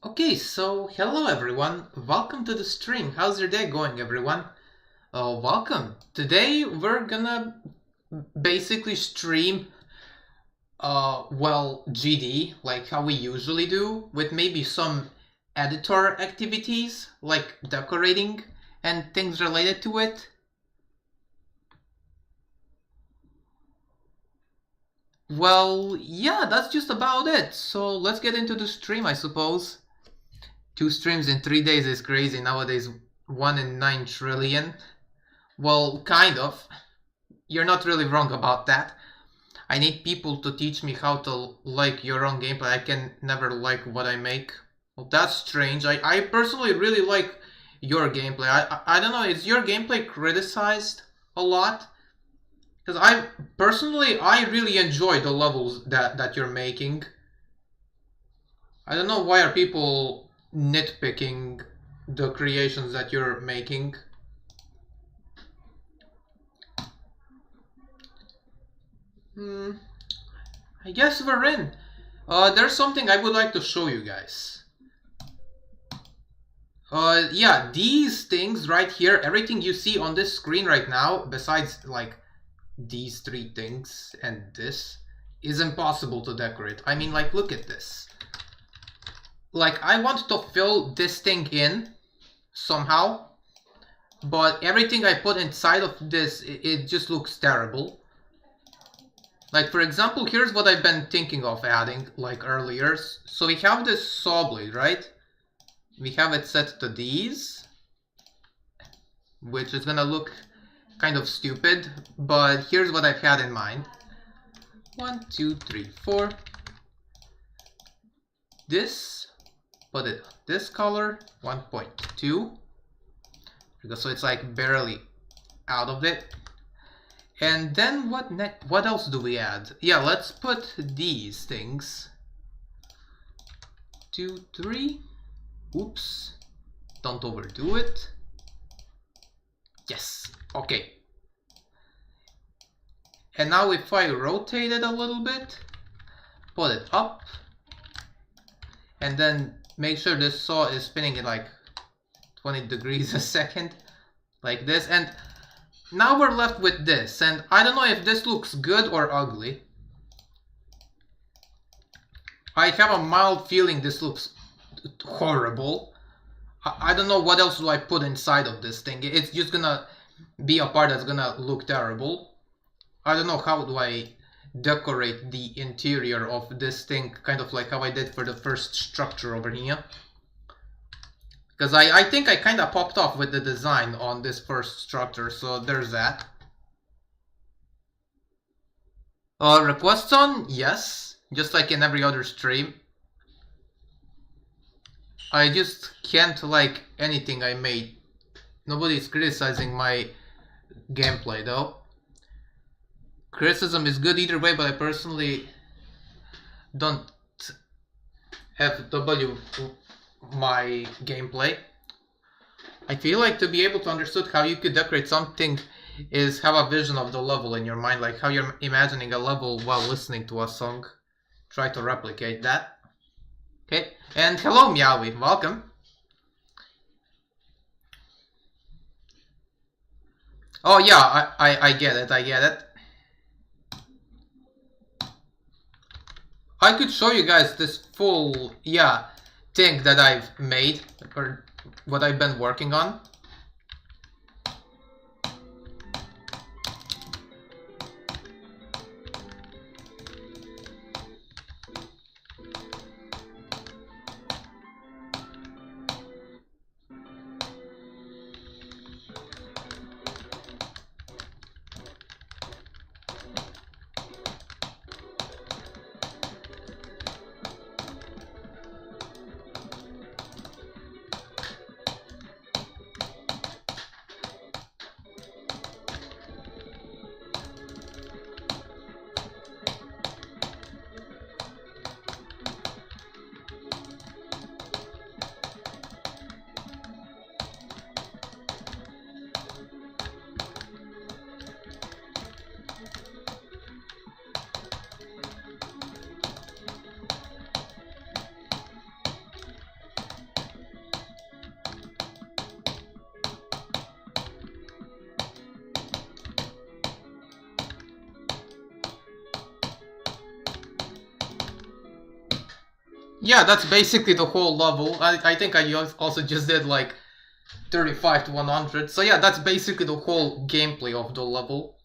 Okay, so hello everyone, welcome to the stream. How's your day going, everyone? Welcome. Today we're gonna basically stream, GD, like how we usually do, with maybe some editor activities, like decorating and things related to it. Well, yeah, that's just about it. So let's get into the stream, I suppose. 2 streams in 3 days is crazy nowadays. 1 in 9 trillion. Well, kind of. You're not really wrong about that. I need people to teach me how to like your own gameplay. I can never like what I make. Well, that's strange. I personally really like your gameplay. I don't know, is your gameplay criticized a lot? Because I really enjoy the levels that you're making. I don't know why are people nitpicking the creations that you're making. I guess we're in. There's something I would like to show you guys. Yeah, these things right here, everything you see on this screen right now, besides like these 3 things and this, is impossible to decorate. I mean, like, look at this. Like, I want to fill this thing in somehow, but everything I put inside of this, it just looks terrible. Like, for example, here's what I've been thinking of adding, like earlier. So we have this saw blade, right? We have it set to these, which is gonna look kind of stupid, but here's what I've had in mind. 1, 2, 3, 4. This, put it this color, 1.2. So it's like barely out of it. And then what else do we add? Yeah, let's put these things. 2, 3. Oops. Don't overdo it. Yes. Okay. And now if I rotate it a little bit, put it up, and then make sure this saw is spinning at like 20 degrees a second, like this. And now we're left with this, and I don't know if this looks good or ugly. I have a mild feeling this looks horrible. I don't know what else do I put inside of this thing. It's just gonna be a part that's gonna look terrible. I don't know how do I decorate the interior of this thing, kind of like how I did for the first structure over here. Because I think I kind of popped off with the design on this first structure, so there's that. Requests on? Yes, just like in every other stream. I just can't like anything I made. Nobody's criticizing my gameplay though. Criticism is good either way, but I personally don't FW my gameplay. I feel like to be able to understand how you could decorate something is have a vision of the level in your mind, like how you're imagining a level while listening to a song. Try to replicate that. Okay, and hello Meowie, welcome. Oh yeah, I get it, I get it. I could show you guys this full, thing that I've made, or what I've been working on. Yeah, that's basically the whole level. I think I also just did like 35 to 100. So yeah, that's basically the whole gameplay of the level.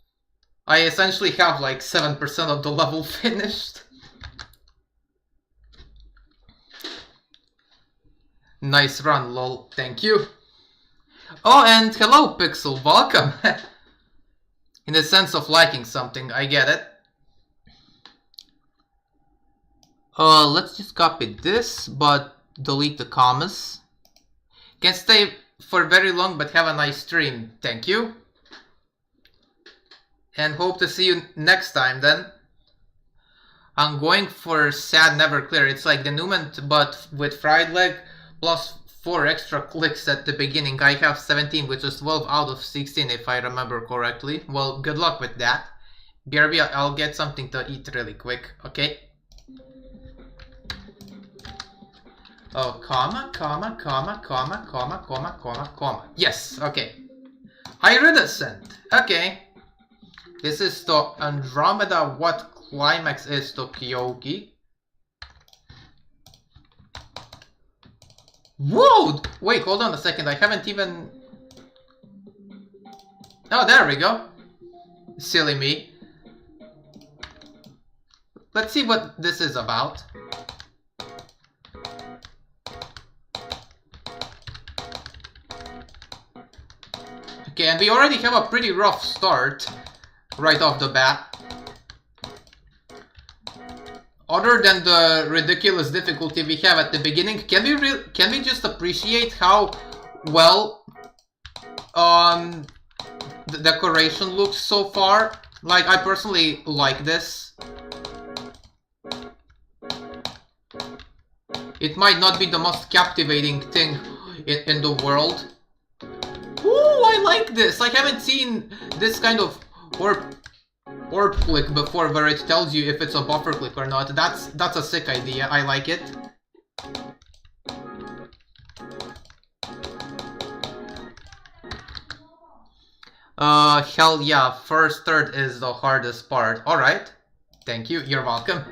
I essentially have like 7% of the level finished. Nice run, lol. Thank you. Oh, and hello, Pixel. Welcome. In the sense of liking something, I get it. Let's just copy this, but delete the commas. Can't stay for very long, but have a nice stream. Thank you. And hope to see you next time then. I'm going for Sad Never Clear. It's like the Denouement, but with fried leg, plus 4 extra clicks at the beginning. I have 17, which is 12 out of 16 if I remember correctly. Well, good luck with that. BRB, I'll get something to eat really quick, okay? Oh, comma, comma, comma, comma, comma, comma, comma, comma. Yes, okay. Iridescent, okay. This is the Andromeda. What climax is to Kyoki? Whoa! Wait, hold on a second. I haven't even... Oh, there we go. Silly me. Let's see what this is about. Okay, and we already have a pretty rough start right off the bat. Other than the ridiculous difficulty we have at the beginning, can we just appreciate how well the decoration looks so far? Like, I personally like this. It might not be the most captivating thing in the world. Ooh, I like this! I haven't seen this kind of orb click before, where it tells you if it's a buffer click or not. That's a sick idea. I like it. Hell yeah, first third is the hardest part. Alright. Thank you, you're welcome.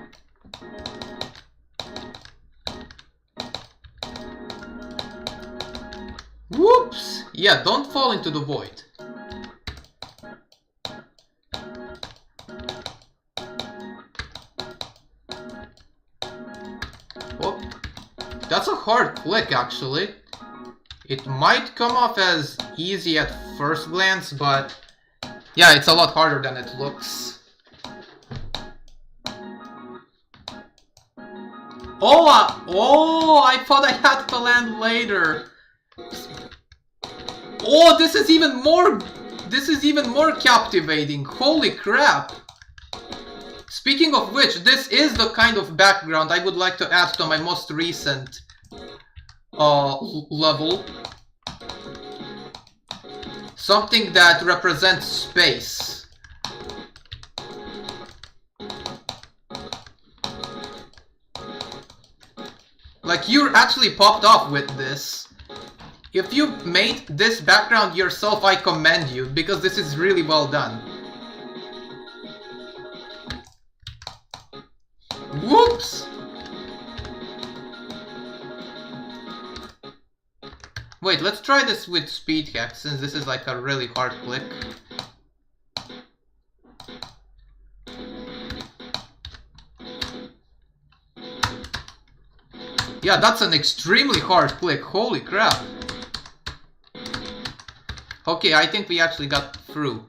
Whoops! Yeah, don't fall into the void. Whoop. That's a hard click, actually. It might come off as easy at first glance, but yeah, it's a lot harder than it looks. Oh, I thought I had to land later. Oh, this is even more captivating. Holy crap. Speaking of which, this is the kind of background I would like to add to my most recent level. Something that represents space. Like, you're actually popped off with this. If you made this background yourself, I commend you, because this is really well done. Whoops! Wait, let's try this with speed hack, since this is like a really hard click. Yeah, that's an extremely hard click, holy crap. Okay, I think we actually got through.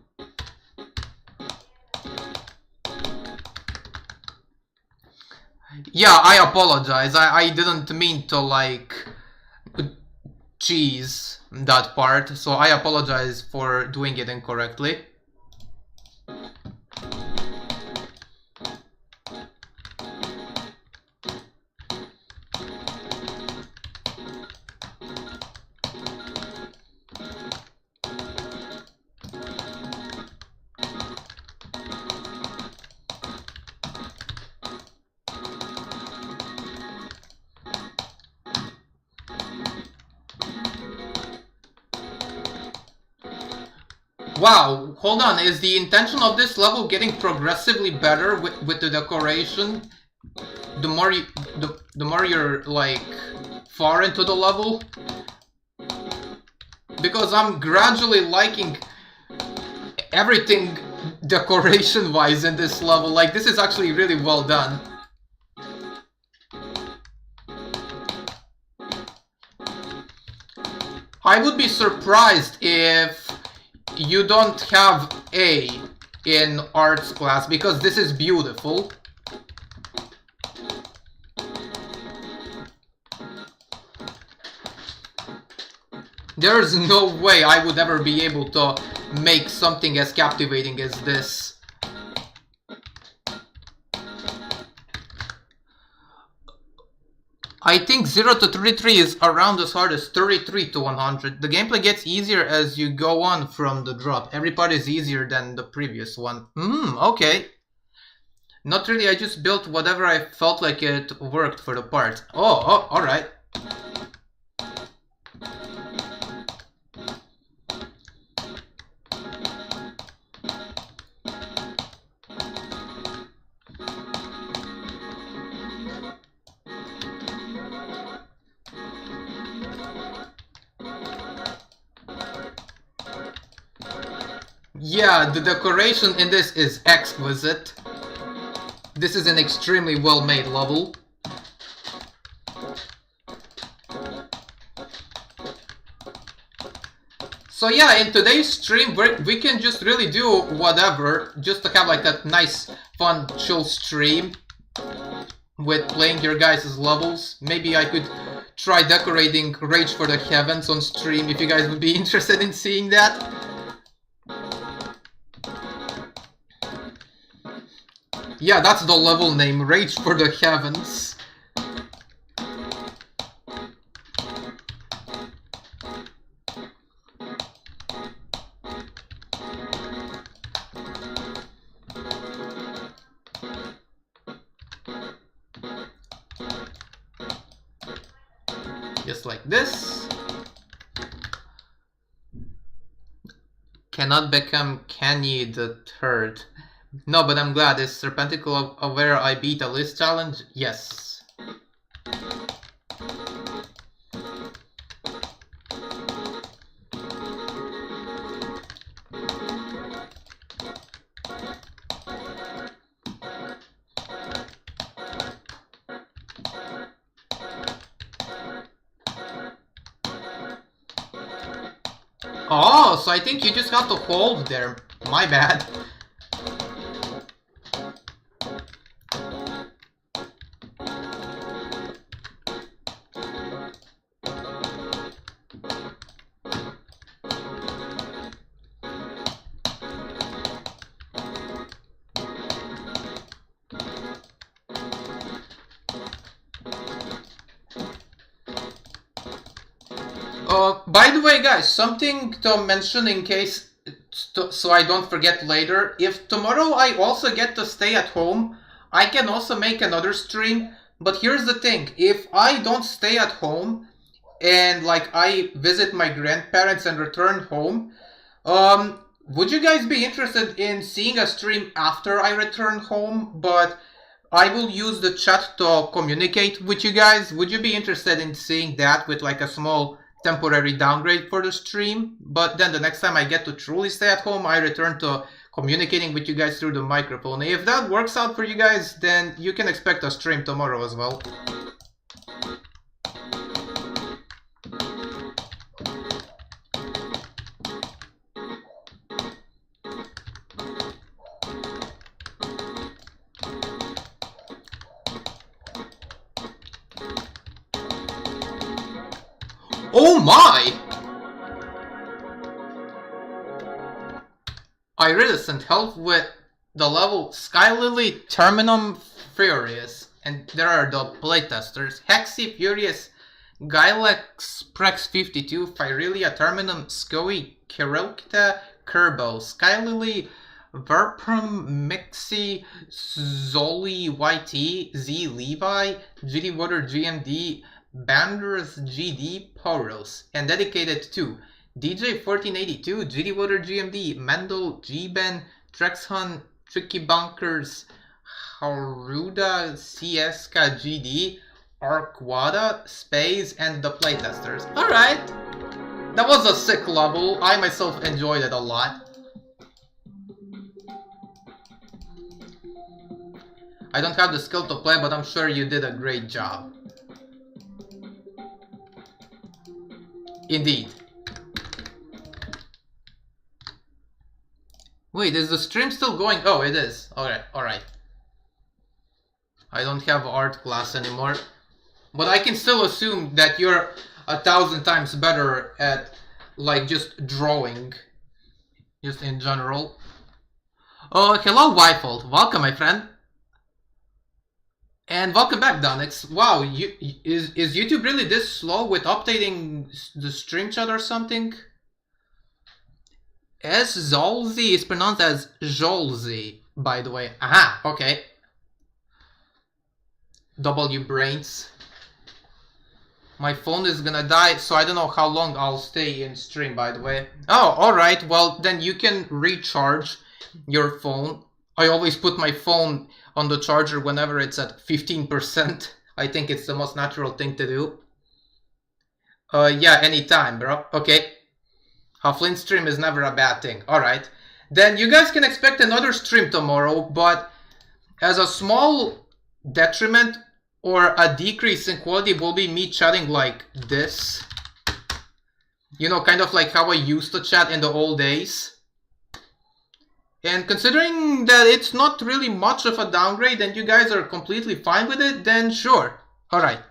Yeah, I apologize. I didn't mean to, like, cheese that part, so I apologize for doing it incorrectly. Wow, hold on, is the intention of this level getting progressively better with the decoration? the more you, the more you're like far into the level, because I'm gradually liking everything decoration wise in this level. Like, this is actually really well done. I would be surprised if you don't have A in arts class, because this is beautiful. There's no way I would ever be able to make something as captivating as this. I think 0 to 33 is around as hard as 33 to 100. The gameplay gets easier as you go on from the drop. Every part is easier than the previous one. Okay. Not really, I just built whatever I felt like it worked for the part. Oh, alright. Yeah, the decoration in this is exquisite. This is an extremely well-made level. So yeah, in today's stream, we can just really do whatever, just to have like a nice, fun, chill stream with playing your guys' levels. Maybe I could try decorating Rage for the Heavens on stream if you guys would be interested in seeing that. Yeah, that's the level name, Rage for the Heavens. Just like this. Cannot become Kenny the Third. No, but I'm glad. Is Serpenticle aware I beat a list challenge? Yes. Oh, so I think you just have to hold there. My bad. By the way, guys, something to mention in case, so I don't forget later. If tomorrow I also get to stay at home, I can also make another stream. But here's the thing, if I don't stay at home and like I visit my grandparents and return home, would you guys be interested in seeing a stream after I return home? But I will use the chat to communicate with you guys. Would you be interested in seeing that with like a small temporary downgrade for the stream? But then the next time I get to truly stay at home, I return to communicating with you guys through the microphone. If that works out for you guys, then you can expect a stream tomorrow as well. Oh my! Iridescent help with the level Skylily Terminum Furious. And there are the playtesters. Hexy Furious, Gylex Prex 52, Phyrelia Terminum, Scoey, Kirokta, Kerbo, Skylily, Verprum, Mixi, Zoli YT, Z Levi, GD Water GMD, Banders GD Poros, and dedicated to DJ 1482, GD Water GMD, Mendel, G-Ben, Trexhun, Tricky Bunkers, Haruda, CSK GD, Arquada, Space, and the playtesters. Alright! That was a sick level. I myself enjoyed it a lot. I don't have the skill to play, but I'm sure you did a great job. Indeed. Wait, is the stream still going? Oh, it is. Alright, alright. I don't have art class anymore. But I can still assume that you're 1,000 times better at, like, just drawing. Just in general. Oh, hello, Wyfold. Welcome, my friend. And welcome back, Donix. Wow, is YouTube really this slow with updating the stream chat or something? Zolzy is pronounced as Jolzy, by the way. Aha, okay. W brains. My phone is gonna die, so I don't know how long I'll stay in stream, by the way. Oh, alright, well, then you can recharge your phone. I always put my phone on the charger whenever it's at 15%. I think it's the most natural thing to do. Yeah, anytime, bro. Okay. A Flint stream is never a bad thing. Alright. Then you guys can expect another stream tomorrow, but as a small detriment or a decrease in quality will be me chatting like this. You know, kind of like how I used to chat in the old days. And considering that it's not really much of a downgrade and you guys are completely fine with it, then sure. Alright.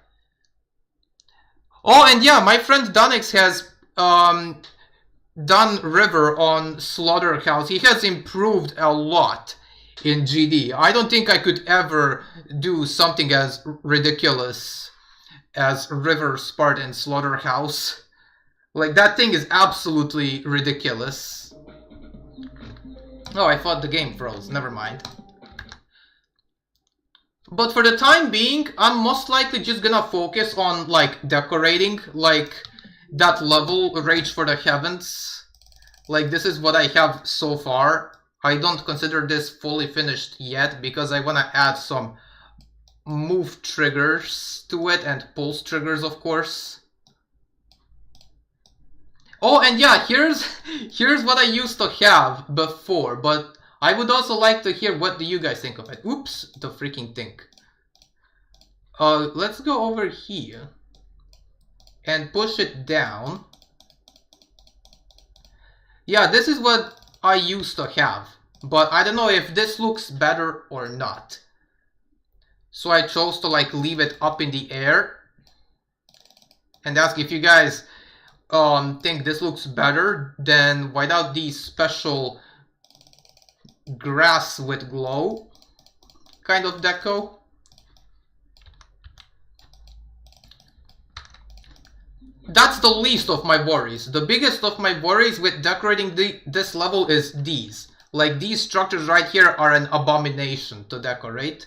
Oh, and yeah, my friend Donix has done River on Slaughterhouse. He has improved a lot in GD. I don't think I could ever do something as ridiculous as River Spartan Slaughterhouse. Like, that thing is absolutely ridiculous. Oh, I thought the game froze. Never mind. But for the time being, I'm most likely just gonna focus on, like, decorating, like, that level, Rage for the Heavens. Like, this is what I have so far. I don't consider this fully finished yet, because I wanna add some move triggers to it, and pulse triggers, of course. Oh, and yeah, here's what I used to have before, but I would also like to hear what do you guys think of it. Oops, the freaking thing. Let's go over here and push it down. Yeah, this is what I used to have, but I don't know if this looks better or not. So I chose to, like, leave it up in the air and ask if you guys think this looks better than without these special grass with glow kind of deco. That's the least of my worries. The biggest of my worries with decorating this level is these. Like, these structures right here are an abomination to decorate.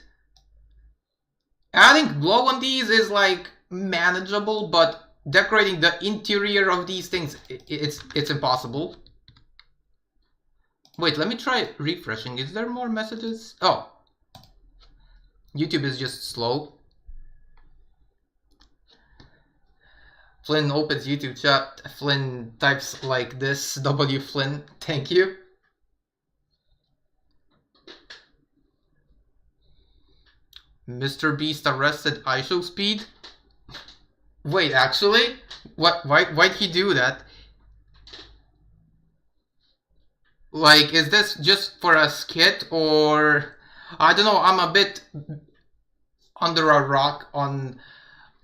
Adding glow on these is, like, manageable, but decorating the interior of these things, it's impossible. Wait, let me try refreshing. Is there more messages? Oh. YouTube is just slow. Flynn opens YouTube chat. Flynn types like this. W Flynn. Thank you. Mr. Beast arrested ISO speed. Wait, actually? Why'd he do that? Like, is this just for a skit, or... I don't know, I'm a bit under a rock on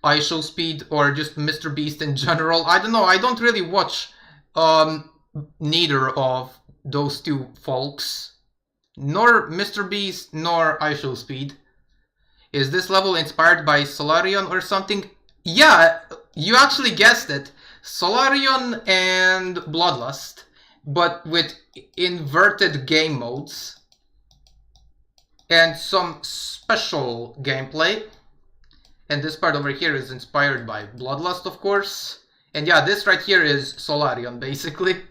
ISO speed, or just Mr. Beast in general. I don't know, I don't really watch neither of those two folks. Nor Mr. Beast, nor ISO speed. Is this level inspired by Solarion or something? Yeah, you actually guessed it. Solarion and Bloodlust, but with inverted game modes and some special gameplay. And this part over here is inspired by Bloodlust, of course. And yeah, this right here is Solarion, basically.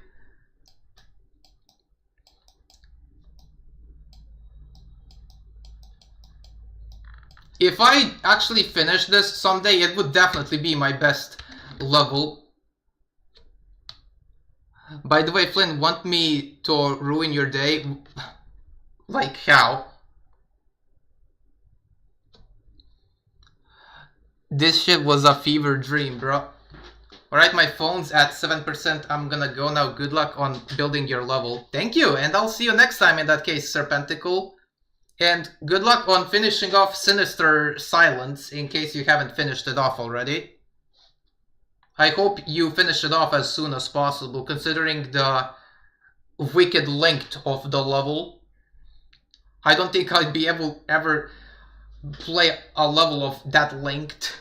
If I actually finish this someday, it would definitely be my best level. By the way, Flynn, want me to ruin your day? Like how? This shit was a fever dream, bro. Alright, my phone's at 7%. I'm gonna go now. Good luck on building your level. Thank you, and I'll see you next time in that case, Serpenticle. And good luck on finishing off Sinister Silence, in case you haven't finished it off already. I hope you finish it off as soon as possible, considering the wicked length of the level. I don't think I'd be able ever play a level of that length.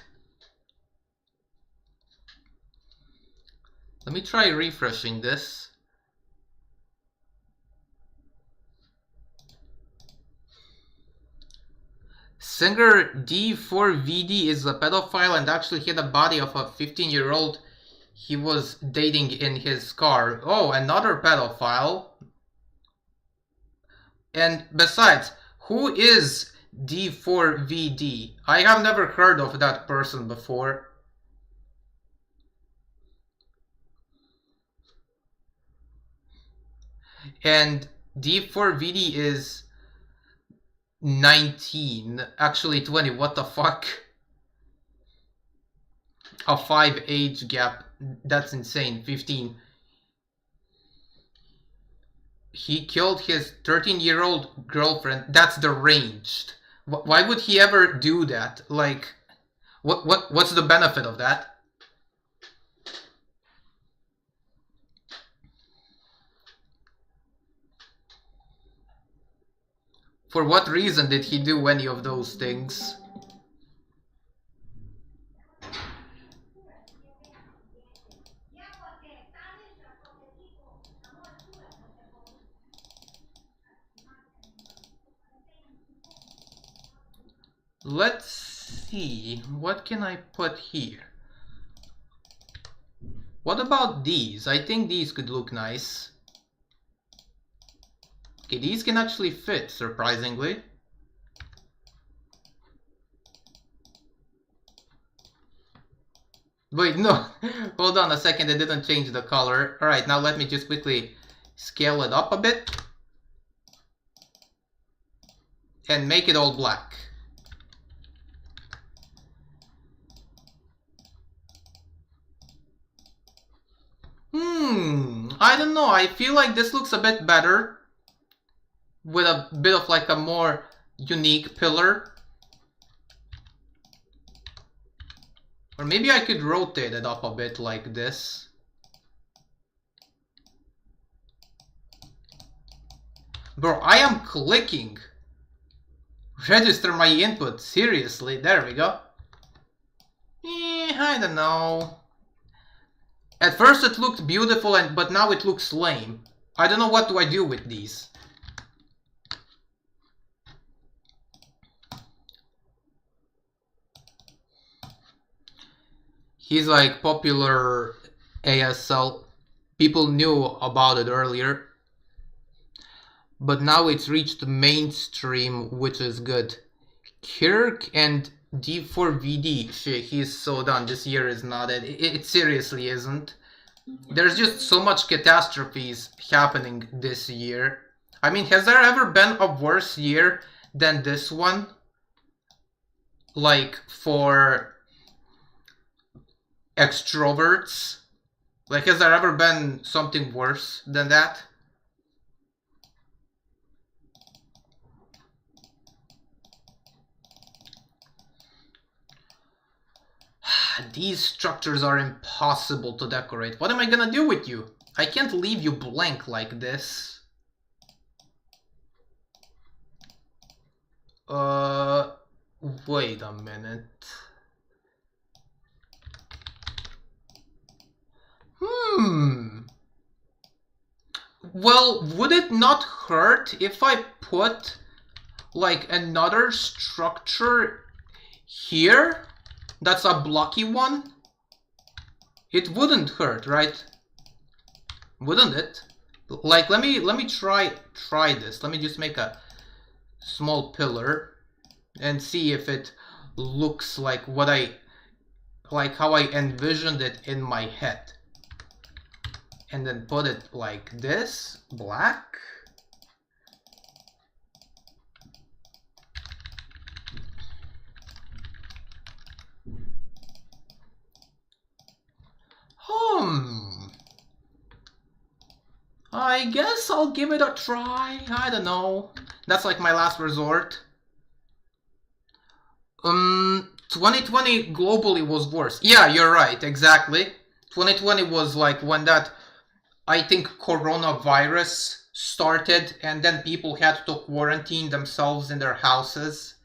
Let me try refreshing this. Singer D4VD is a pedophile and actually hit the body of a 15-year-old he was dating in his car. Oh, another pedophile. And besides, who is D4VD? I have never heard of that person before. And D4VD is 19, actually 20, what the fuck? A 5 age gap, that's insane. 15. He killed his 13-year-old girlfriend. That's deranged. Why would he ever do that? Like, what's the benefit of that? For what reason did he do any of those things? Let's see, what can I put here? What about these? I think these could look nice. Okay, these can actually fit, surprisingly. Wait, no. Hold on a second, it didn't change the color. Alright, now let me just quickly scale it up a bit. And make it all black. I don't know, I feel like this looks a bit better. With a bit of like a more unique pillar. Or maybe I could rotate it up a bit like this. Bro, I am clicking. Register my input, seriously, there we go. I don't know. At first it looked beautiful, but now it looks lame. I don't know what do I do with these. He's like popular ASL. People knew about it earlier. But now it's reached the mainstream, which is good. Kirk and D4VD. Shit, he's so done. This year is not it. It seriously isn't. There's just so much catastrophes happening this year. I mean, has there ever been a worse year than this one? Like, for extroverts? Like, has there ever been something worse than that? These structures are impossible to decorate. What am I gonna do with you? I can't leave you blank like this. Wait a minute. Well, would it not hurt if I put like another structure here? That's a blocky one? It wouldn't hurt, right? Wouldn't it? Like, let me try this. Let me just make a small pillar and see if it looks like how I envisioned it in my head. And then put it like this, black. I guess I'll give it a try. I don't know. That's like my last resort. 2020 globally was worse. Yeah, you're right, exactly. 2020 was like when that, I think, coronavirus started, and then people had to quarantine themselves in their houses.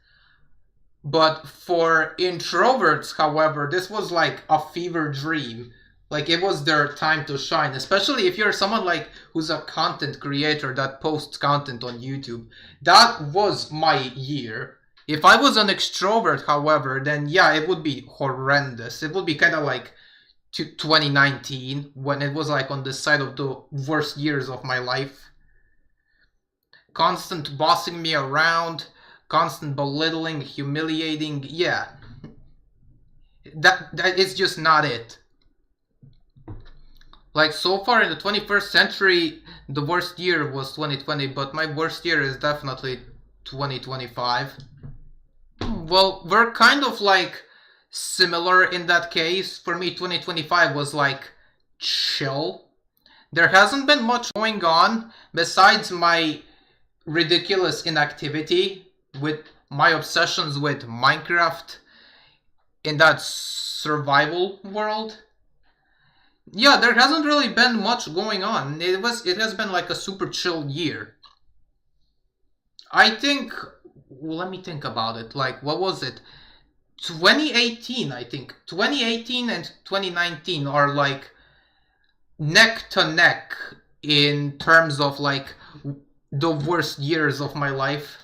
But for introverts, however, this was like a fever dream. Like, it was their time to shine, especially if you're someone like who's a content creator that posts content on YouTube. That was my year. If I was an extrovert, however, then yeah, it would be horrendous. It would be kind of like 2019, when it was like on the side of the worst years of my life. Constant bossing me around, constant belittling, humiliating, yeah. That is just not it. Like, so far in the 21st century, the worst year was 2020, but my worst year is definitely 2025. Well, we're kind of like similar in that case. For me, 2025 was like chill. There hasn't been much going on besides my ridiculous inactivity with my obsessions with Minecraft in that survival world. Yeah, there hasn't really been much going on. It has been like a super chill year. I think, well, let me think about it. Like, what was it? 2018, I think. 2018 and 2019 are like neck to neck in terms of like the worst years of my life.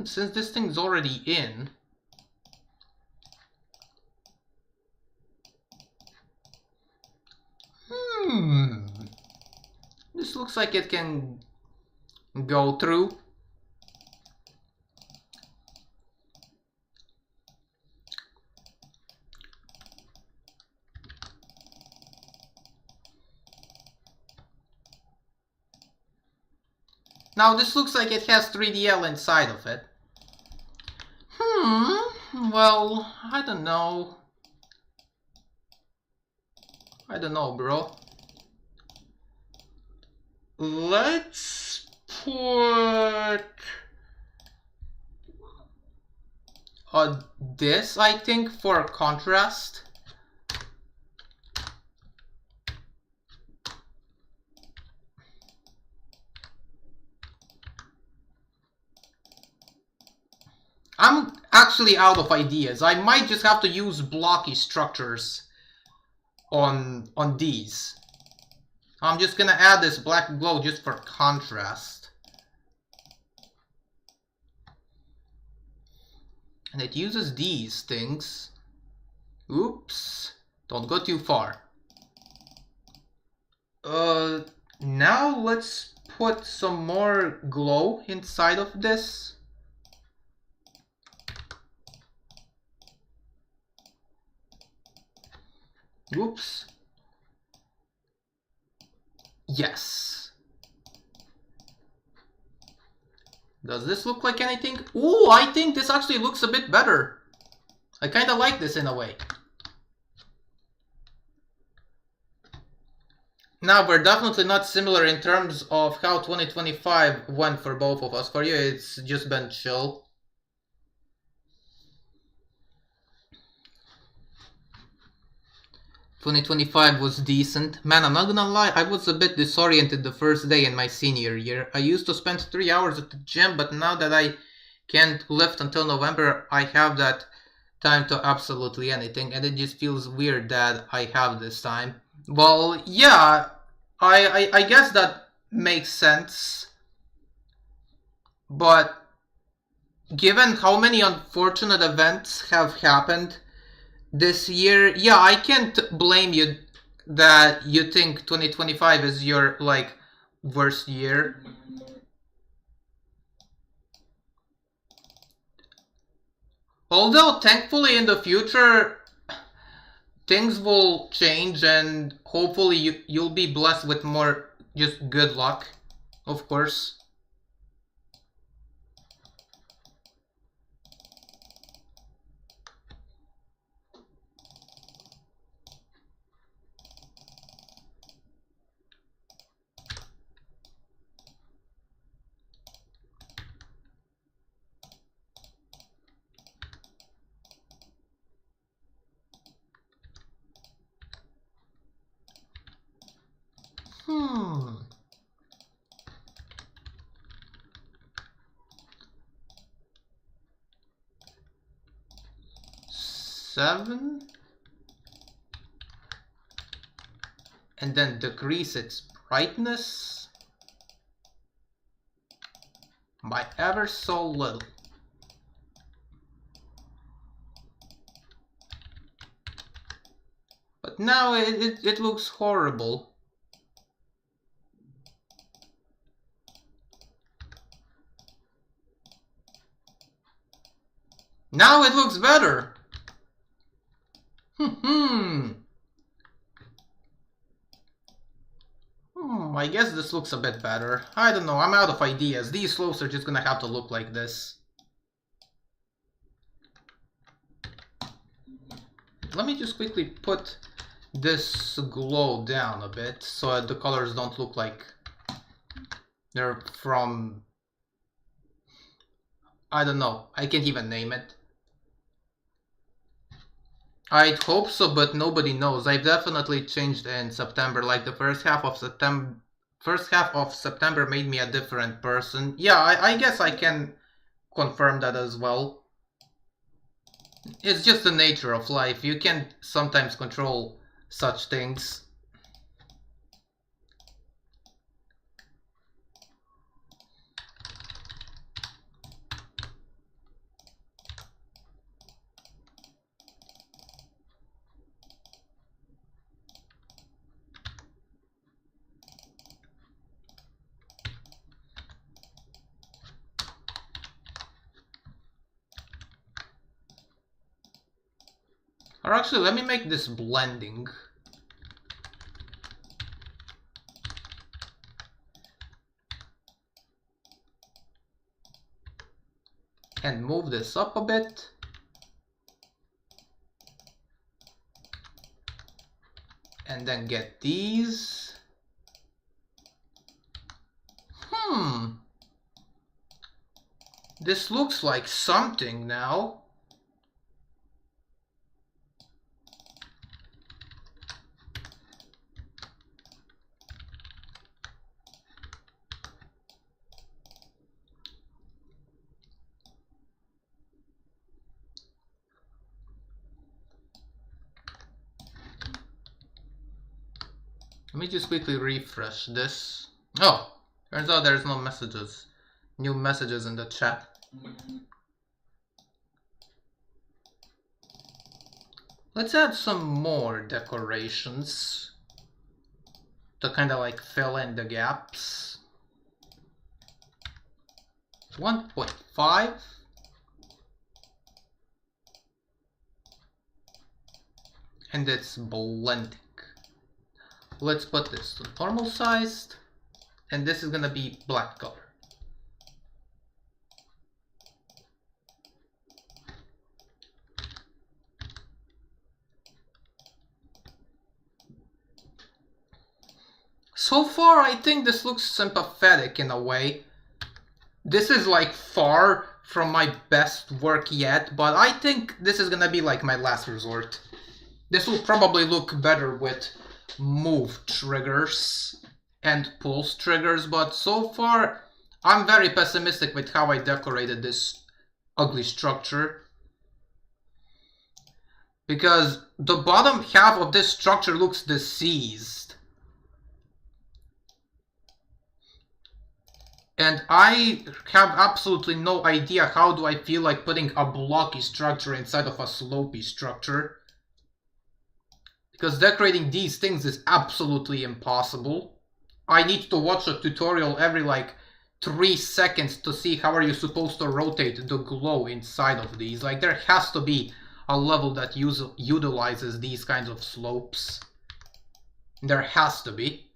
Since this thing's already in, this looks like it can go through. Now this looks like it has 3DL inside of it. Well, I don't know. I don't know, bro. Let's put this, I think, for contrast. I'm actually out of ideas. I might just have to use blocky structures on these. I'm just gonna add this black glow just for contrast. And it uses these things. Oops. Don't go too far. Now let's put some more glow inside of this. Oops. Yes. Does this look like anything? Ooh, I think this actually looks a bit better. I kind of like this in a way. Now, we're definitely not similar in terms of how 2025 went for both of us. For you, it's just been chill. 2025 was decent. Man, I'm not gonna lie, I was a bit disoriented the first day in my senior year. I used to spend 3 hours at the gym, but now that I can't lift until November, I have that time to absolutely anything, and it just feels weird that I have this time. Well, yeah, I guess that makes sense. But given how many unfortunate events have happened this year, yeah, I can't blame you that you think 2025 is your, like, worst year. Although, thankfully, in the future, things will change and hopefully you'll be blessed with more just good luck, of course. Hmm. Seven. And then decrease its brightness by ever so little. But now it looks horrible. Now it looks better. I guess this looks a bit better. I don't know, I'm out of ideas. These slopes are just gonna have to look like this. Let me just quickly put this glow down a bit so the colors don't look like they're from... I don't know, I can't even name it. I'd hope so, but nobody knows. I've definitely changed in September, like the first half of September made me a different person. Yeah, I guess I can confirm that as well. It's just the nature of life. You can sometimes control such things. Or actually, let me make this blending. And move this up a bit. And then get these. This looks like something now. Let me just quickly refresh this. Oh, turns out there's no messages. New messages in the chat. Let's add some more decorations to kind of like fill in the gaps. 1.5. And it's blending. Let's put this to normal sized, and this is gonna be black color. So far, I think this looks sympathetic in a way. This is like far from my best work yet, but I think this is gonna be like my last resort. This will probably look better with move triggers and pulse triggers, but so far I'm very pessimistic with how I decorated this ugly structure, because the bottom half of this structure looks diseased, and I have absolutely no idea how do I feel like putting a blocky structure inside of a slopey structure. because decorating these things is absolutely impossible. I need to watch a tutorial every like 3 seconds to see how are you supposed to rotate the glow inside of these. Like, there has to be a level that utilizes these kinds of slopes. There has to be.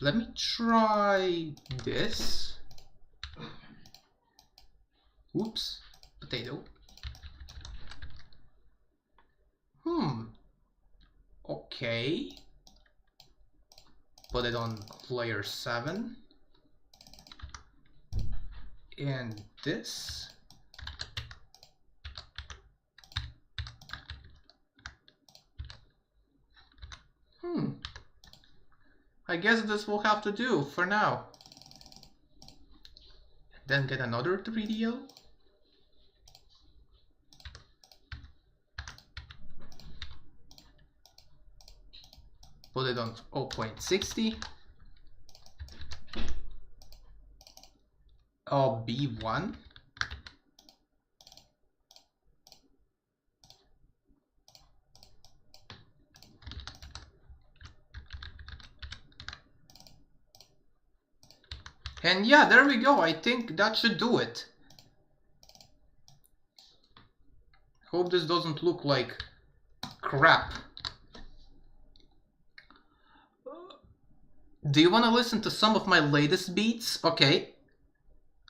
Let me try this. Oops, potato. Okay. Put it on layer 7. And this. I guess this will have to do for now. Then get another 3DO. Put it on 0.60. B1. And yeah, there we go. I think that should do it. Hope this doesn't look like crap. Do you want to listen to some of my latest beats? Okay.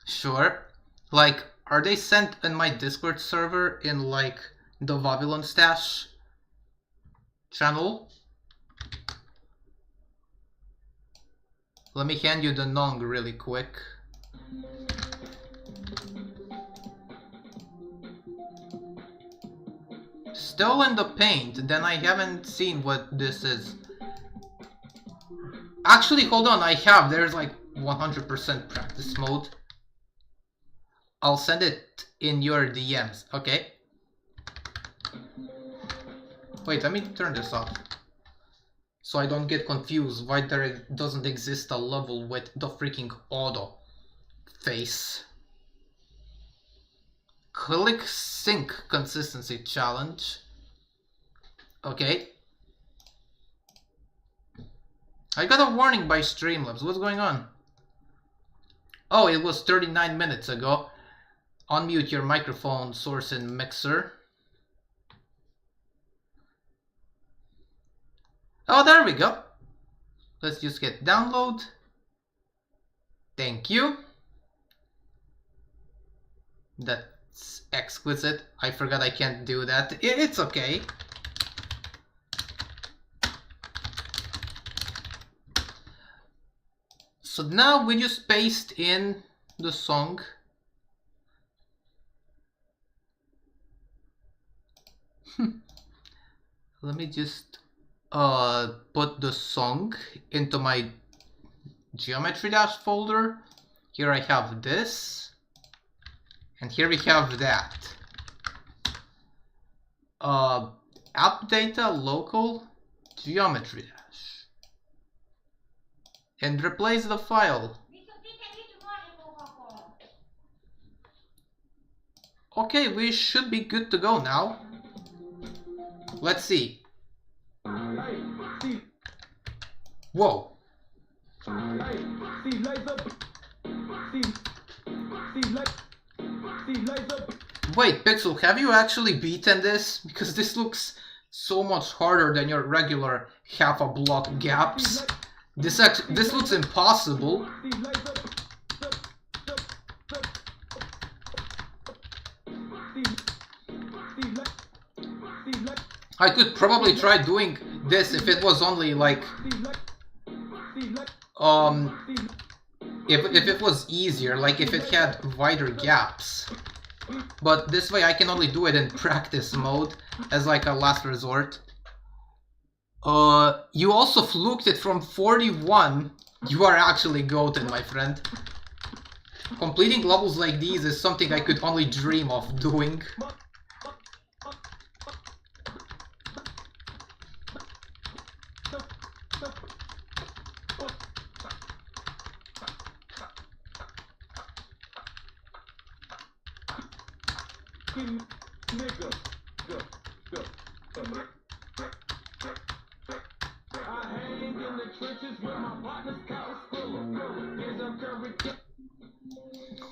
Sure. Like, are they sent in my Discord server in like the Babylon Stash channel? Let me hand you the Nong really quick. Still in the paint, then I haven't seen what this is. Actually, hold on, I have. There's like 100% practice mode. I'll send it in your DMs, okay? Wait, let me turn this off. So I don't get confused why there doesn't exist a level with the freaking auto face. Click sync consistency challenge. Okay. I got a warning by Streamlabs. What's going on? Oh, it was 39 minutes ago. Unmute your microphone, source and mixer. Oh, there we go. Let's just hit download. Thank you. That's exquisite. I forgot I can't do that. It's okay. So now we just paste in the song. Let me just put the song into my geometry dash folder. Here I have this, and here we have that. App data local geometry dash, and replace the file. Okay, we should be good to go now. Let's see. Whoa. Wait, Pixel, have you actually beaten this? Because this looks so much harder than your regular half a block gaps. This looks impossible. I could probably try doing this if it was only like if it was easier, like if it had wider gaps. But this way I can only do it in practice mode as like a last resort. You also fluked it from 41. You are actually goated, my friend. Completing levels like these is something I could only dream of doing. Nigga.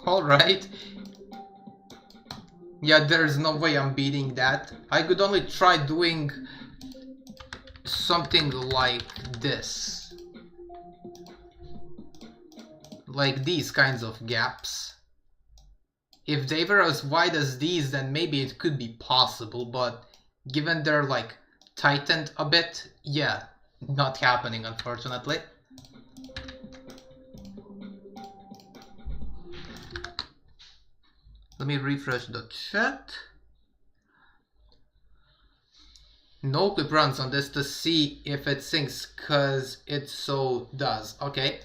Alright. Yeah, there's no way I'm beating that. I could only try doing something like this. Like these kinds of gaps. If they were as wide as these, then maybe it could be possible, but given they're like tightened a bit, yeah, not happening unfortunately. Let me refresh the chat. No clip runs on this to see if it syncs, cause it so does. Okay,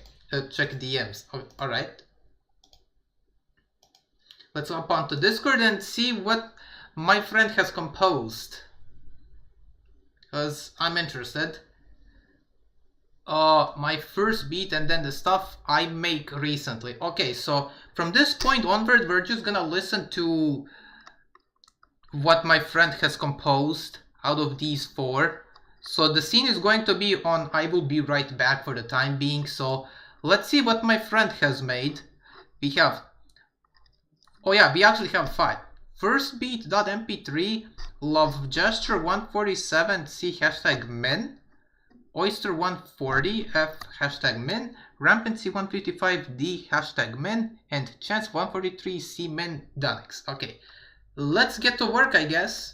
check DMs. Alright. Let's hop onto Discord and see what my friend has composed, cause I'm interested. My first beat and then the stuff I make recently. Okay, so from this point onward, we're just gonna listen to what my friend has composed out of these four. So the scene is going to be on I Will Be Right Back for the time being. So let's see what my friend has made. We have, oh yeah, we actually have 5. First beat.mp3, love gesture 147, c hashtag min. Oyster 140, F hashtag min, Rampant C155D hashtag min, and Chance 143 C min Dunix. Okay, let's get to work, I guess.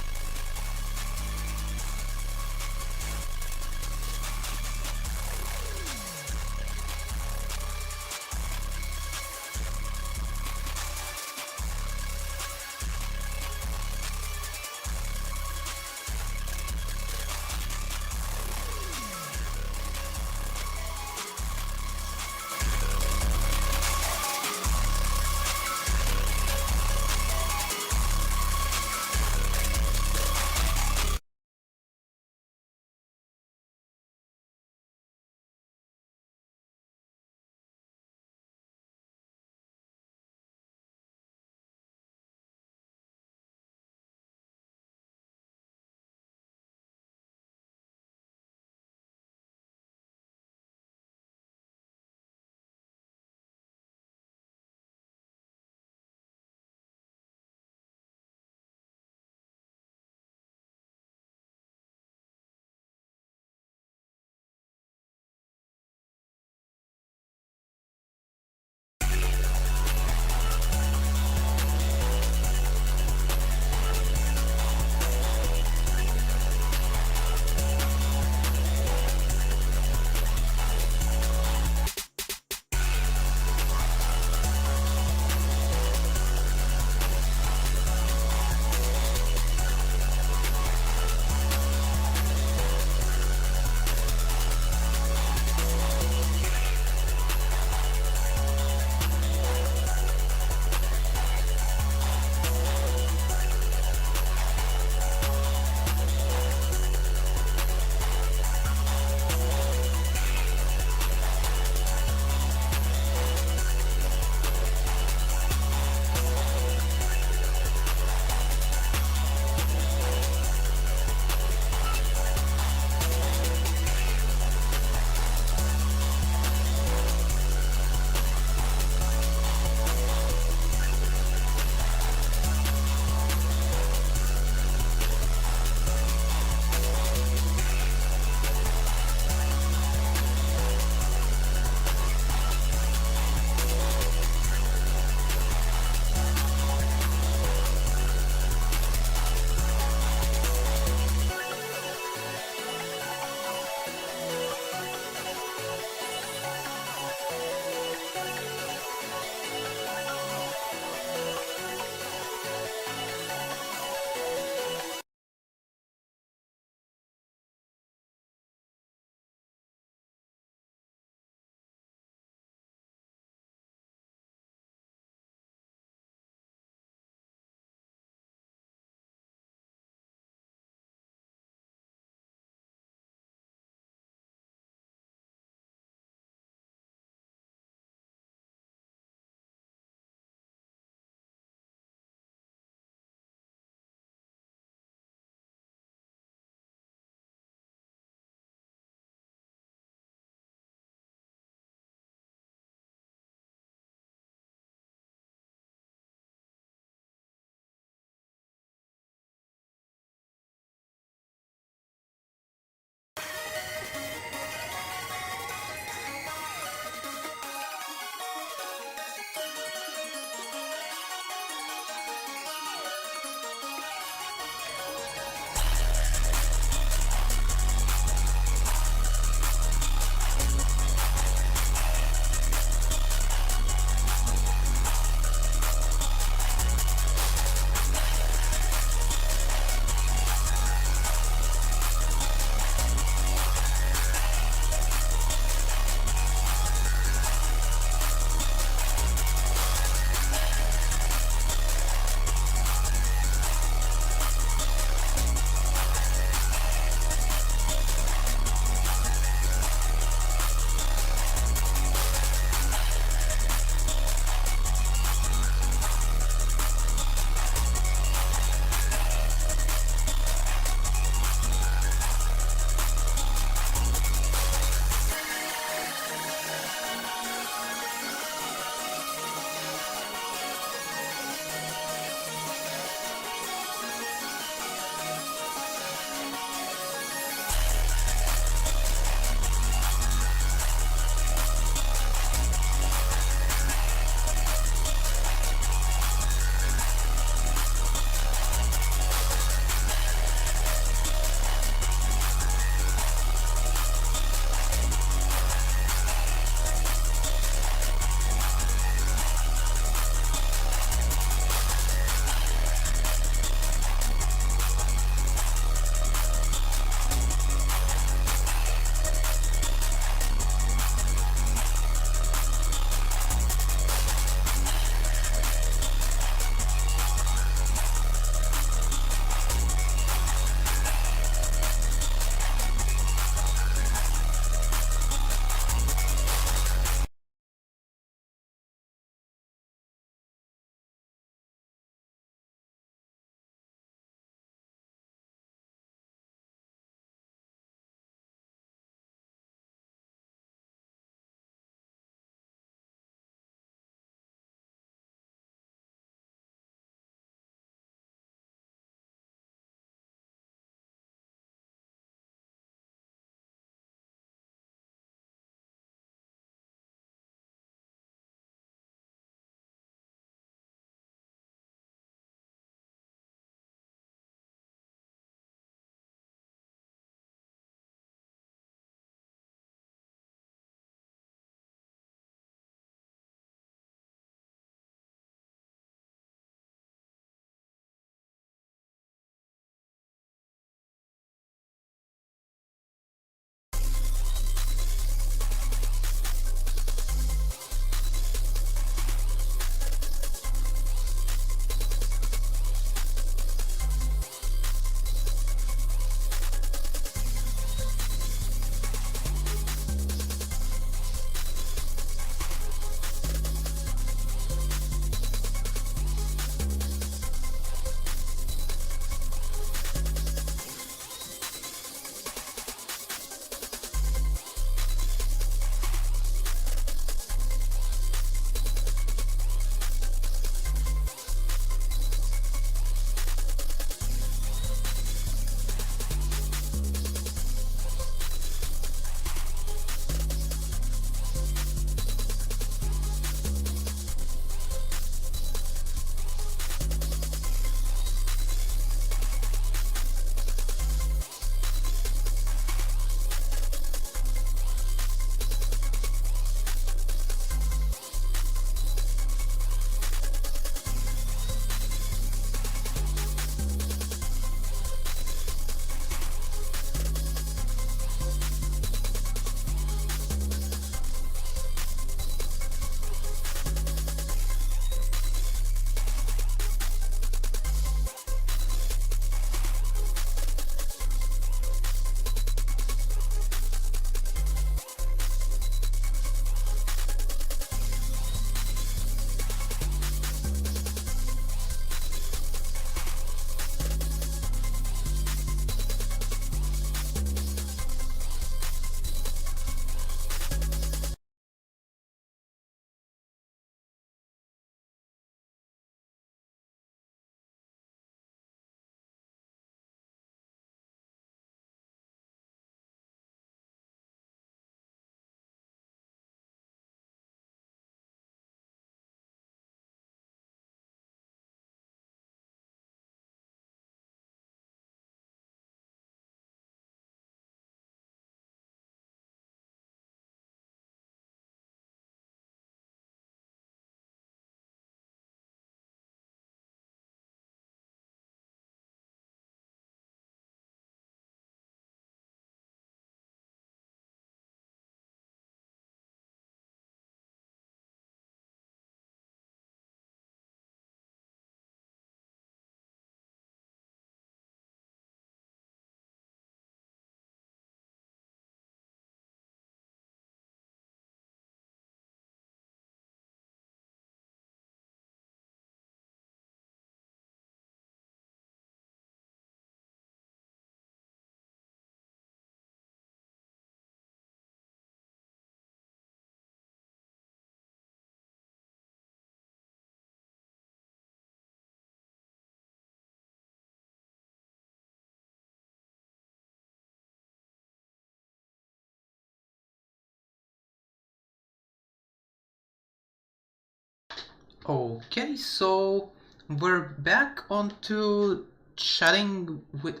Okay, so we're back onto chatting with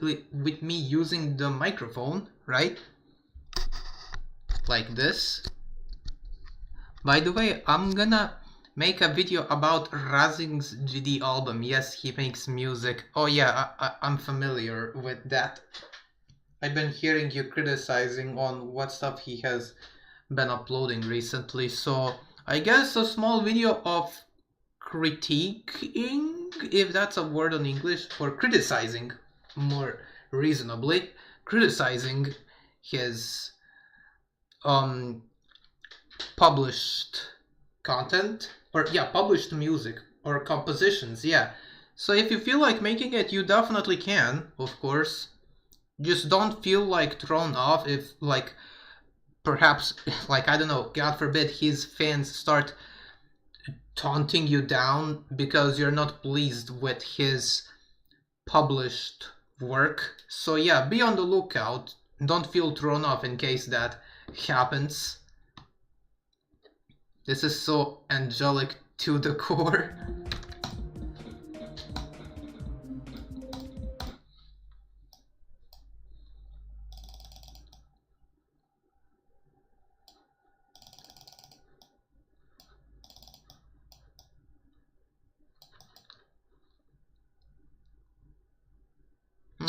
me using the microphone, right? Like this. By the way, I'm gonna make a video about Razing's GD album. Yes, he makes music. Oh yeah, I'm familiar with that. I've been hearing you criticizing on what stuff he has been uploading recently, so I guess a small video of critiquing, if that's a word in English, or criticizing, more reasonably, criticizing his published content, or yeah, published music or compositions, yeah. So if you feel like making it, you definitely can, of course. Just don't feel like thrown off if, like, perhaps, like, I don't know, God forbid his fans start taunting you down because you're not pleased with his published work. So yeah, be on the lookout. Don't feel thrown off in case that happens. This is so angelic to the core.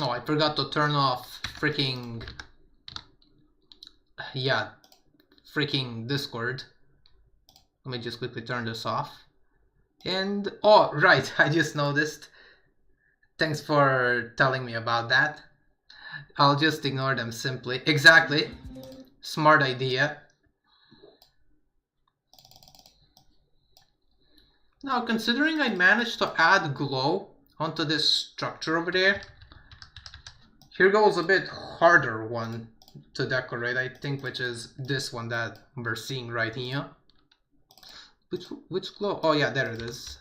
Oh, I forgot to turn off freaking... yeah, freaking Discord. Let me just quickly turn this off. And, oh, right, I just noticed. Thanks for telling me about that. I'll just ignore them simply. Exactly. Smart idea. Now, considering I managed to add glow onto this structure over there, here goes a bit harder one to decorate, I think, which is this one that we're seeing right here. Which glow? Oh yeah, there it is.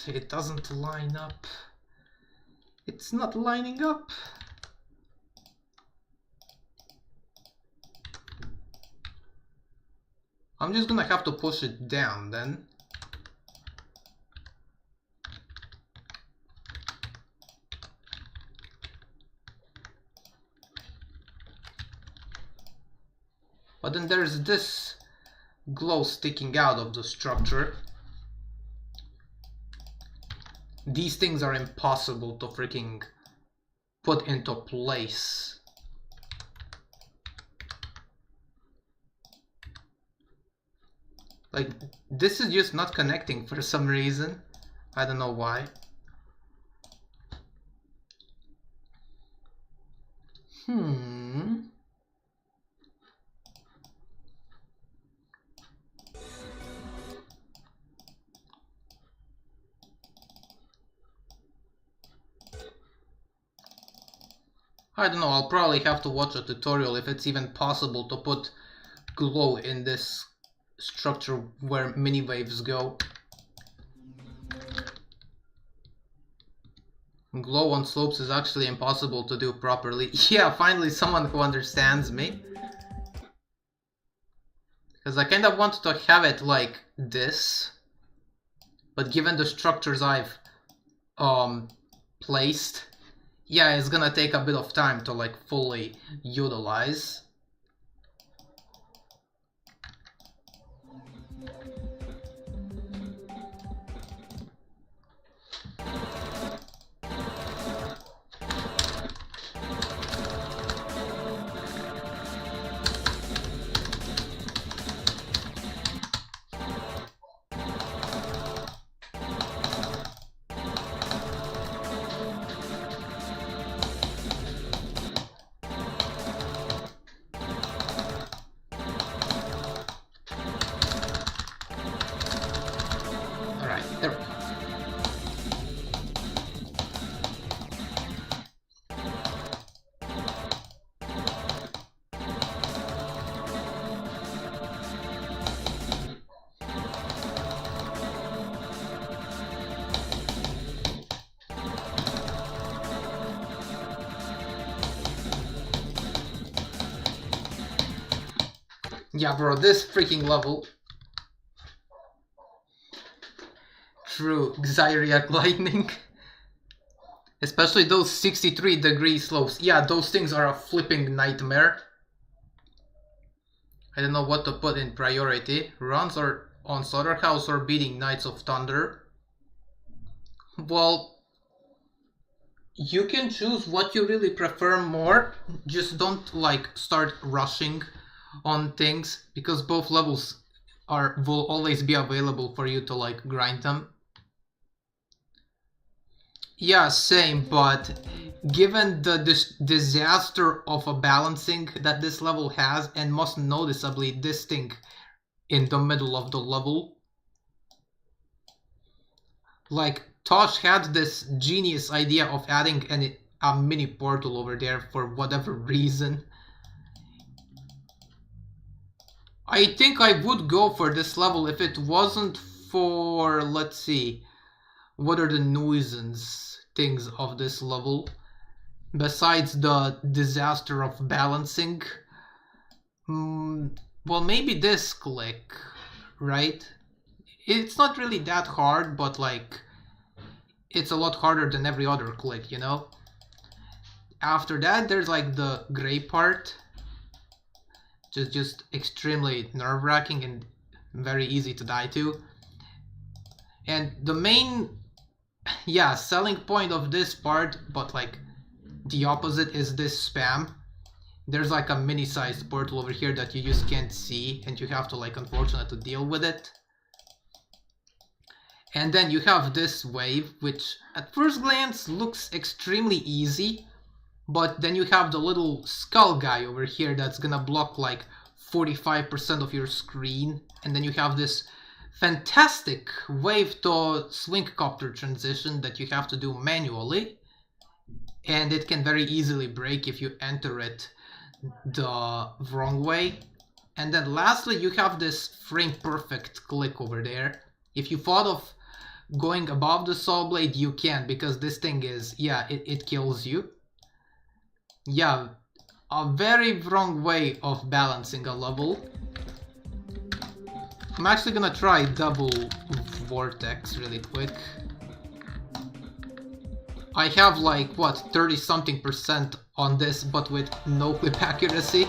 It doesn't line up. It's not lining up. I'm just gonna have to push it down then. But then there's this glow sticking out of the structure. These things are impossible to freaking put into place. Like, this is just not connecting for some reason. I don't know why. I don't know, I'll probably have to watch a tutorial if it's even possible to put glow in this structure where mini waves go. Glow on slopes is actually impossible to do properly. Yeah, finally someone who understands me. Because I kind of want to have it like this. But given the structures I've placed, yeah, it's gonna take a bit of time to like fully utilize. Yeah, bro, this freaking level True, Xyriac lightning. Especially those 63-degree slopes. Yeah, those things are a flipping nightmare. I don't know what to put in priority. Runs or on Slaughterhouse or beating Knights of Thunder. Well, you can choose what you really prefer more. Just don't like start rushing on things, because both levels will always be available for you to like grind them. Yeah, same, but given the disaster of a balancing that this level has, and most noticeably this thing in the middle of the level, like Tosh had this genius idea of adding a mini portal over there for whatever reason. I think I would go for this level if it wasn't for, let's see, what are the nuisance things of this level besides the disaster of balancing? Well, maybe this click, right? It's not really that hard, but like it's a lot harder than every other click, you know? After that, there's like the gray part. Just extremely nerve-wracking and very easy to die to. And the main, yeah, selling point of this part, but like the opposite, is this spam. There's like a mini-sized portal over here that you just can't see, and you have to like unfortunately deal with it. And then you have this wave, which at first glance looks extremely easy, but then you have the little skull guy over here that's gonna block like 45% of your screen, and then you have this fantastic wave to swing copter transition that you have to do manually, and it can very easily break if you enter it the wrong way. And then lastly, you have this frame perfect click over there. If you thought of going above the saw blade, you can't, because this thing is, yeah, it kills you. Yeah, a very wrong way of balancing a level. I'm actually gonna try double vortex really quick. I have like, what, 30-something% on this, but with no clip accuracy.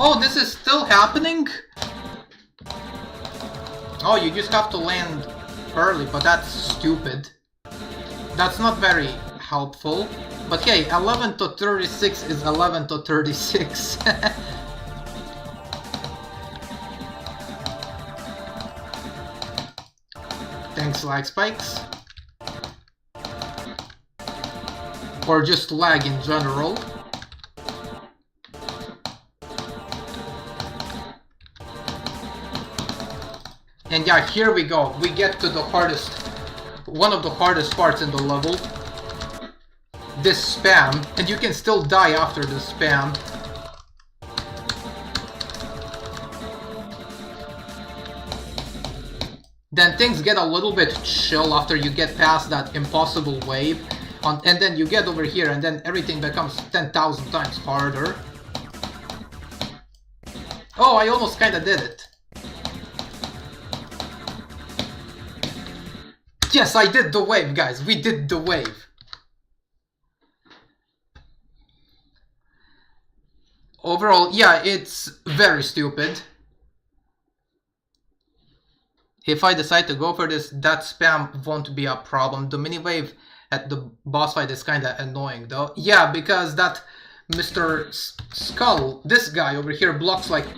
Oh, this is still happening? Oh, you just have to land early, but that's stupid. That's not very helpful. But hey, 11 to 36 is 11 to 36. Thanks, lag spikes. Or just lag in general. And yeah, here we go. We get to the hardest, one of the hardest parts in the level. This spam, and you can still die after the spam. Then things get a little bit chill after you get past that impossible wave. And then you get over here, and then everything becomes 10,000 times harder. Oh, I almost kinda did it. Yes, I did the wave, guys. We did the wave. Overall, yeah, it's very stupid. If I decide to go for this, that spam won't be a problem. The mini wave at the boss fight is kinda annoying though. Yeah, because that Mr. Skull, this guy over here, blocks like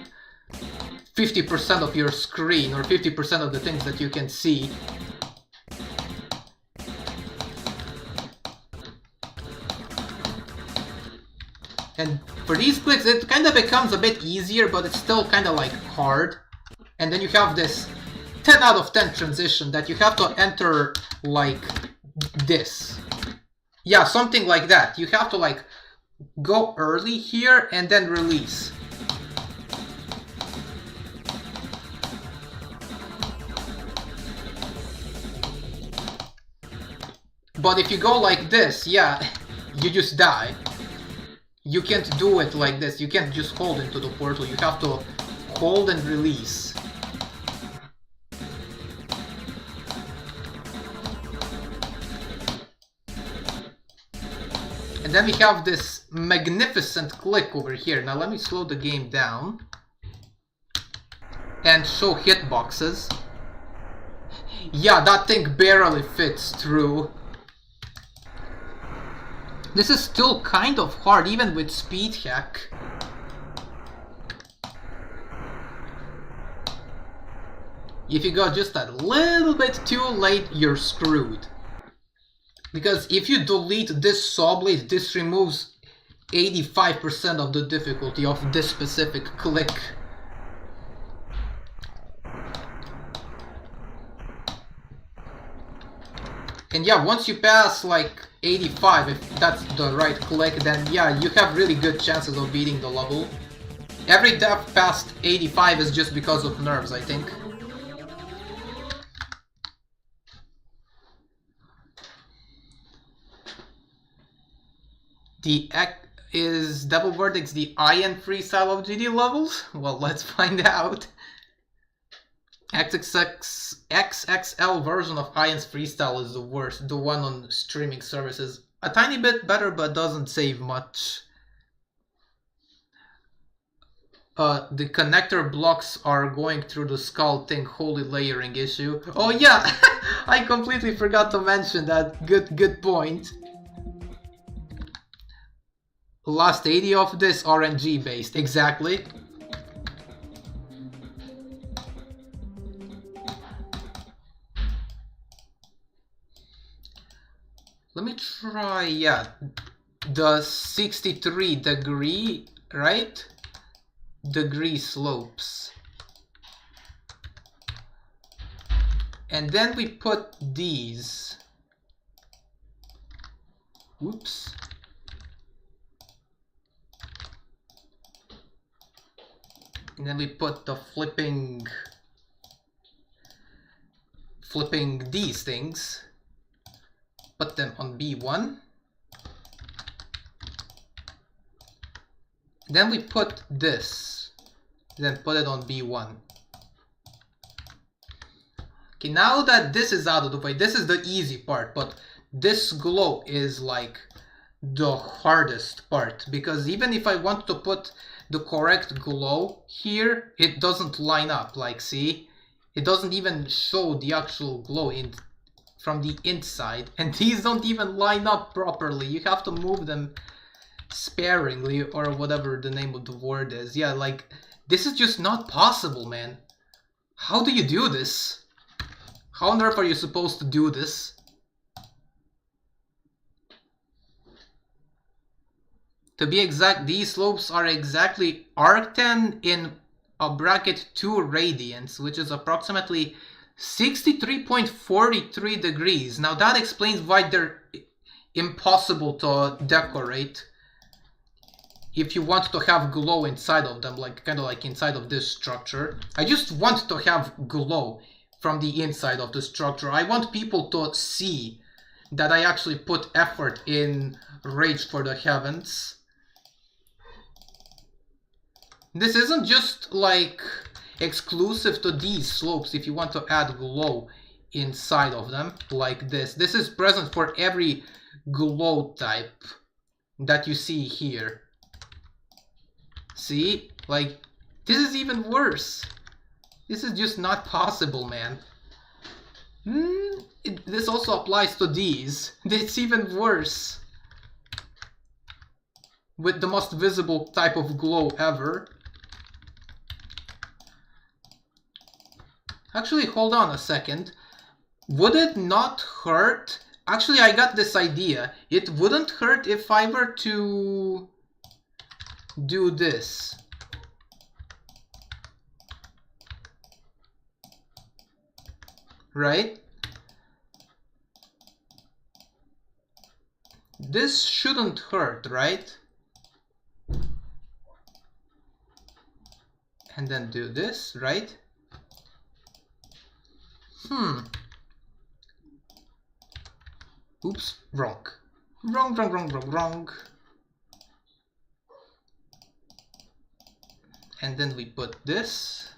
50% of your screen, or 50% of the things that you can see. And for these clicks, it kind of becomes a bit easier, but it's still kind of like hard. And then you have this 10 out of 10 transition that you have to enter like this. Yeah, something like that. You have to like go early here and then release. But if you go like this, yeah, you just die. You can't do it like this. You can't just hold into the portal. You have to hold and release. And then we have this magnificent click over here. Now let me slow the game down and show hitboxes. Yeah, that thing barely fits through. This is still kind of hard, even with speed hack. If you go just a little bit too late, you're screwed. Because if you delete this saw blade, this removes 85% of the difficulty of this specific click. And yeah, once you pass like 85, if that's the right click, then yeah, you have really good chances of beating the level. Every death past 85 is just because of nerves, I think. Is Devil Verdict's the iron freestyle of GD levels? Well, let's find out. XXL version of Iron's freestyle is the worst, the one on streaming services. A tiny bit better, but doesn't save much. The connector blocks are going through the skull thing, holy layering issue. Oh yeah, I completely forgot to mention that. Good point. Last 80 of this RNG based, exactly. Let me try, yeah, the 63 degree, right? Degree slopes. And then we put these. Oops. And then we put the flipping these things. Put them on B1. Then we put this. Then put it on B1. Okay, now that this is out of the way, this is the easy part, but this glow is like the hardest part, because even if I want to put the correct glow here, it doesn't line up. Like, see? It doesn't even show the actual glow from the inside, and these don't even line up properly. You have to move them sparingly, or whatever the name of the word is. Yeah, like, this is just not possible, man. How do you do this? How on earth are you supposed to do this? To be exact, these slopes are exactly arctan in a bracket 2 radians, which is approximately 63.43 degrees. Now that explains why they're impossible to decorate if you want to have glow inside of them, like kind of like inside of this structure. I just want to have glow from the inside of the structure. I want people to see that I actually put effort in Rage for the Heavens. This isn't just like exclusive to these slopes. If you want to add glow inside of them like this, this is present for every glow type that you see here. See, like, this is even worse. This is just not possible, man. This also applies to these. It's even worse, with the most visible type of glow ever. Actually, hold on a second. Would it not hurt? Actually, I got this idea. It wouldn't hurt if I were to do this. right? This shouldn't hurt, right? And then do this, right? Oops, wrong. Wrong. And then we put this.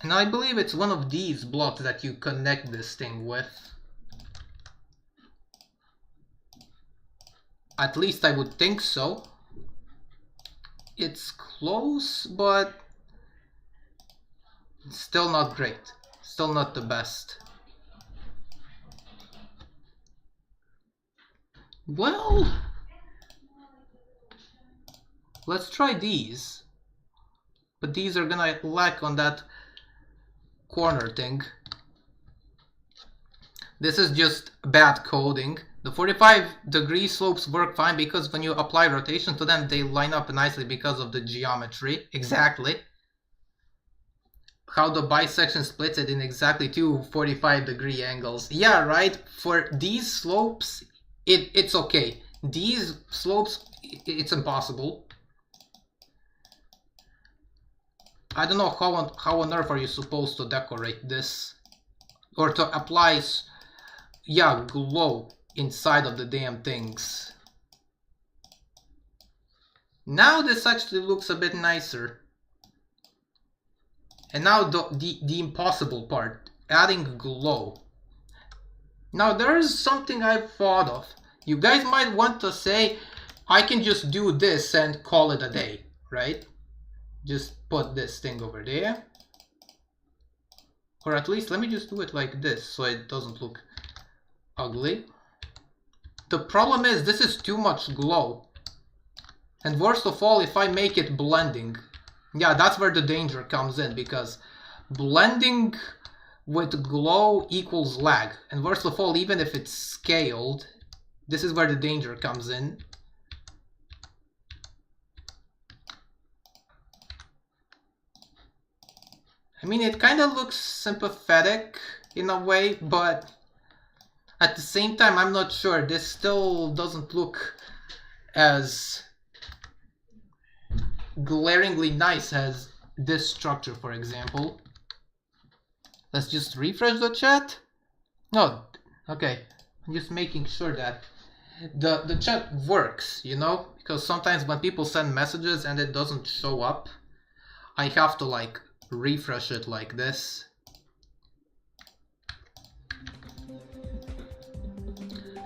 And I believe it's one of these blocks that you connect this thing with. At least I would think so. It's close, but still not great. Still not the best. Well, let's try these. But these are gonna lack on that corner thing. This is just bad coding. The 45-degree slopes work fine because when you apply rotation to them, they line up nicely because of the geometry. Exactly. How the bisection splits it in exactly two 45-degree angles. Yeah, right? For these slopes, it's okay. These slopes, it's impossible. I don't know how on earth are you supposed to decorate this? Or to apply, yeah, glow inside of the damn things. Now this actually looks a bit nicer. And now the impossible part, adding glow. Now there's something I've thought of. You guys might want to say, I can just do this and call it a day, right? Just put this thing over there. Or at least let me just do it like this so it doesn't look ugly. The problem is this is too much glow. And worst of all, if I make it blending. Yeah, that's where the danger comes in, because blending with glow equals lag. And worst of all, even if it's scaled, this is where the danger comes in. I mean, it kind of looks sympathetic in a way, but at the same time, I'm not sure. This still doesn't look as glaringly nice as this structure, for example. Let's just refresh the chat. No, okay. I'm just making sure that the chat works, you know? Because sometimes when people send messages and it doesn't show up, I have to like refresh it like this.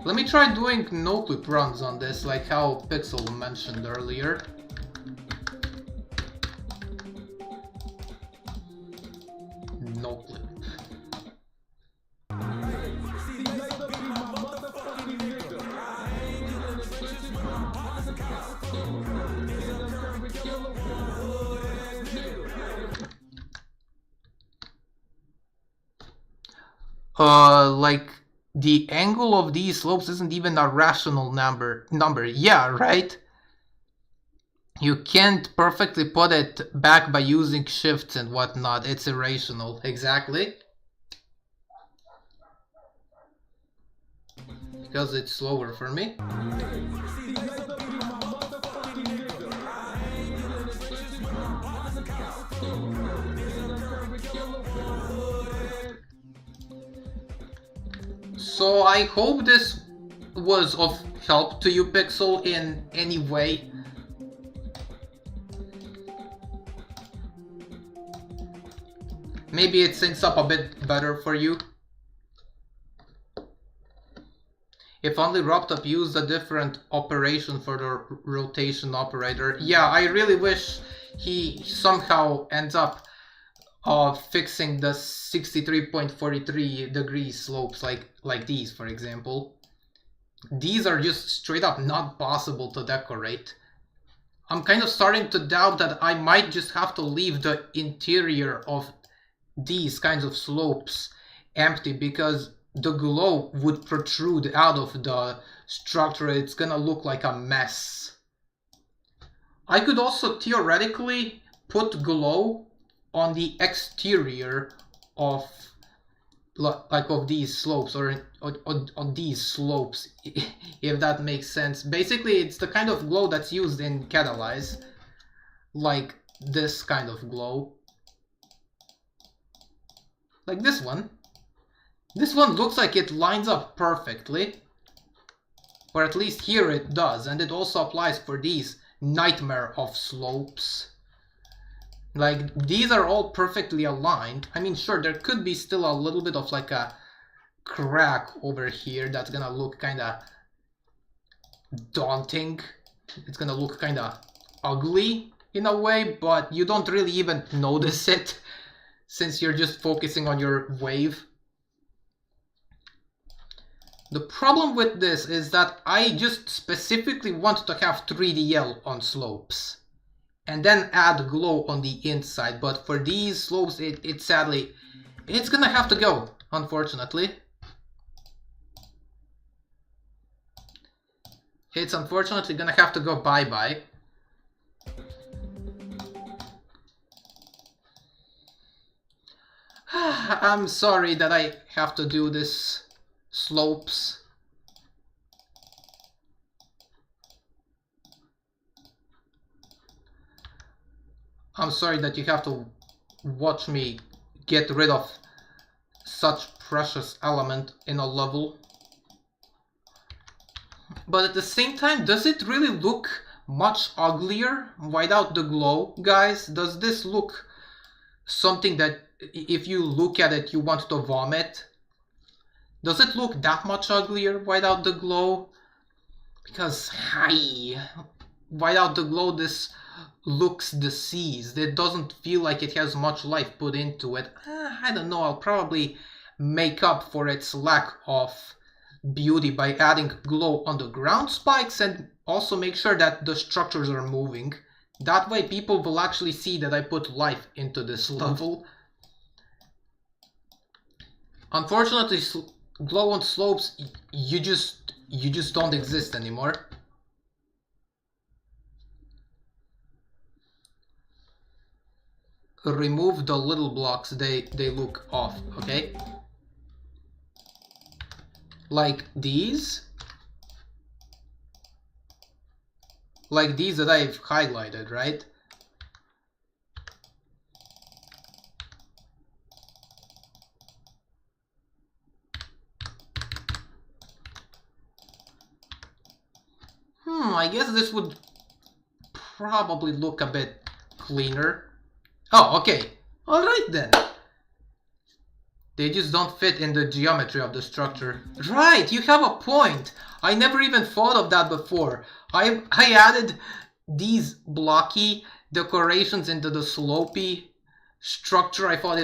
Let me try doing no-clip runs on this, like how Pixel mentioned earlier. No-clip. Like the angle of these slopes isn't even a rational number. Yeah, right? You can't perfectly put it back by using shifts and whatnot. It's irrational. Exactly. Because it's slower for me. So I hope this was of help to you, Pixel, in any way. Maybe it syncs up a bit better for you. If only RobTop used a different operation for the rotation operator. Yeah, I really wish he somehow ends up fixing the 63.43 degree slopes like these, for example. These are just straight up not possible to decorate. I'm kind of starting to doubt that I might just have to leave the interior of these kinds of slopes empty, because the glow would protrude out of the structure. It's gonna look like a mess. I could also theoretically put glow on the exterior of of these slopes, or on these slopes, if that makes sense. Basically, it's the kind of glow that's used in catalyze, like this kind of glow, like this one. This one looks like it lines up perfectly, or at least here it does, and it also applies for these nightmare of slopes. Like, these are all perfectly aligned. I mean, sure, there could be still a little bit of like a crack over here that's gonna look kinda daunting. It's gonna look kinda ugly in a way, but you don't really even notice it since you're just focusing on your wave. The problem with this is that I just specifically want to have 3DL on slopes and then add glow on the inside, but for these slopes it sadly, it's gonna have to go, unfortunately. It's unfortunately gonna have to go bye-bye. I'm sorry that I have to do this slopes. I'm sorry that you have to watch me get rid of such precious element in a level. But at the same time, does it really look much uglier without the glow, guys? Does this look something that if you look at it you want to vomit? Does it look that much uglier without the glow? Because, without the glow this looks deceased. It doesn't feel like it has much life put into it. I don't know, I'll probably make up for its lack of beauty by adding glow on the ground spikes and also make sure that the structures are moving. That way people will actually see that I put life into this level. Unfortunately, glow on slopes, you just don't exist anymore. Remove the little blocks, they look off, okay? Like these. Like these that I've highlighted, right? I guess this would probably look a bit cleaner. Oh, okay. Alright then. They just don't fit in the geometry of the structure. Right, you have a point. I never even thought of that before. I added these blocky decorations into the slopey structure. I thought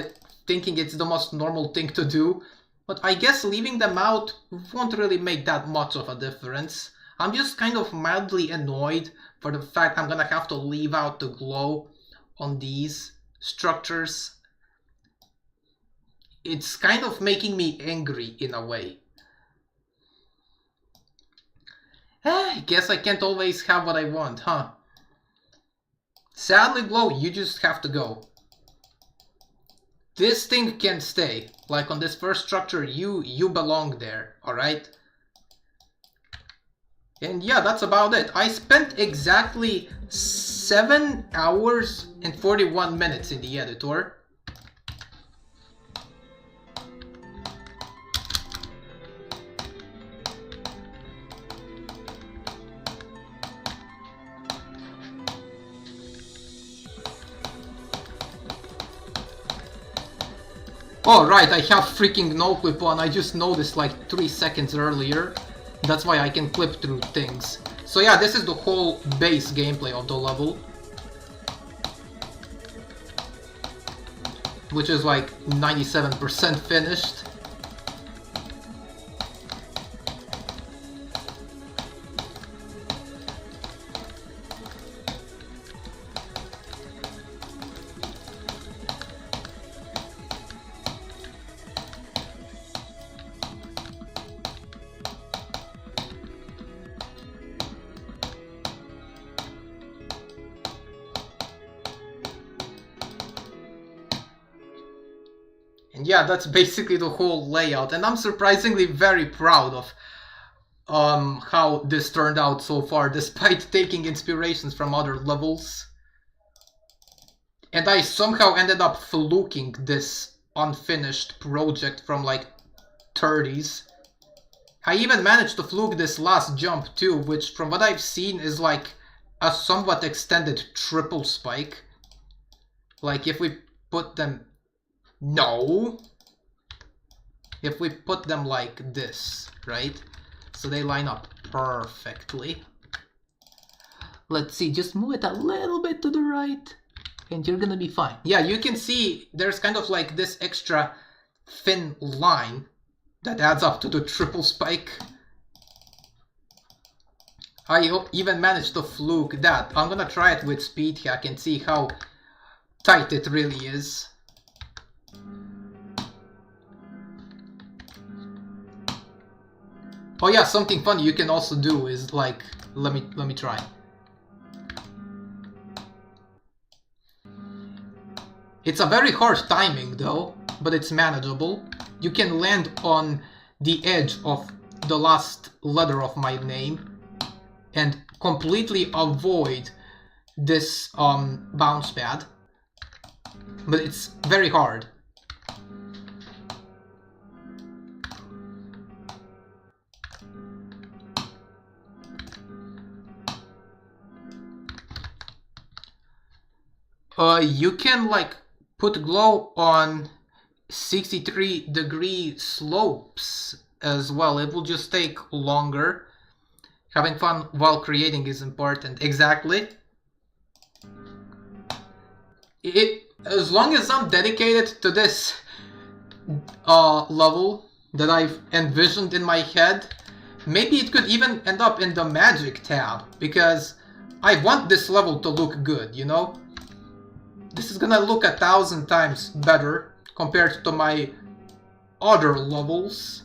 thinking it's the most normal thing to do. But I guess leaving them out won't really make that much of a difference. I'm just kind of mildly annoyed for the fact I'm gonna have to leave out the glow on these structures. It's kind of making me angry in a way. I guess I can't always have what I want, huh? Sadly, glow, you just have to go. This thing can stay. Like on this first structure, you belong there, alright? And yeah, that's about it. I spent exactly 7 hours and 41 minutes in the editor. Oh right, I have freaking no clip on. I just noticed like 3 seconds earlier. That's why I can clip through things. So yeah, this is the whole base gameplay of the level. Which is like 97% finished. yeah, that's basically the whole layout, and I'm surprisingly very proud of how this turned out so far, despite taking inspirations from other levels. And I somehow ended up fluking this unfinished project from like 30s. I even managed to fluke this last jump too, which from what I've seen is like a somewhat extended triple spike. Like if we put them... No! If we put them like this, right? So they line up perfectly. Let's see, just move it a little bit to the right and you're gonna be fine. Yeah, you can see there's kind of like this extra thin line that adds up to the triple spike. I even managed to fluke that. I'm gonna try it with speed hack and see how tight it really is. Oh yeah, something funny you can also do is like, let me try. It's a very harsh timing though, but it's manageable. You can land on the edge of the last letter of my name and completely avoid this bounce pad, but it's very hard. You can like put glow on 63-degree slopes as well. It will just take longer. Having fun while creating is important. Exactly. As long as I'm dedicated to this level that I've envisioned in my head, maybe it could even end up in the magic tab, because I want this level to look good, you know? This is gonna look 1,000 times better compared to my other levels.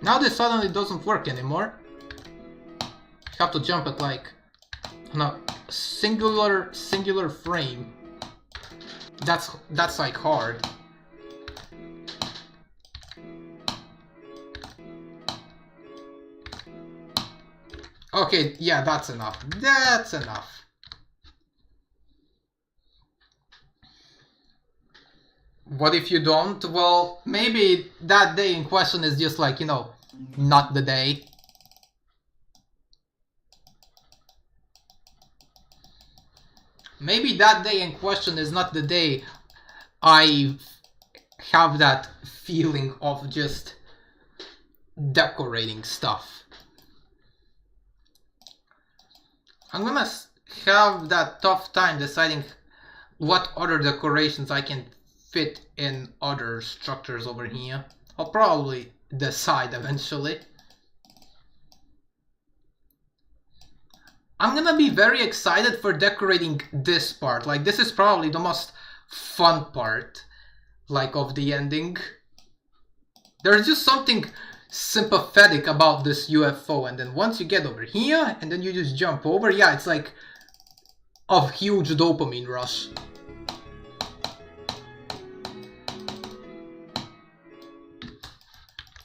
Now this suddenly doesn't work anymore. You have to jump at like on a singular frame. That's like hard. Okay, yeah, that's enough. That's enough. What if you don't? Well, maybe that day in question is just like, you know, not the day. Maybe that day in question is not the day I have that feeling of just decorating stuff. I'm gonna have that tough time deciding what other decorations I can fit in other structures over here. I'll probably decide eventually. I'm gonna be very excited for decorating this part. Like, this is probably the most fun part, like, of the ending. There's just something sympathetic about this UFO, and then once you get over here, and then you just jump over, yeah, it's like a huge dopamine rush.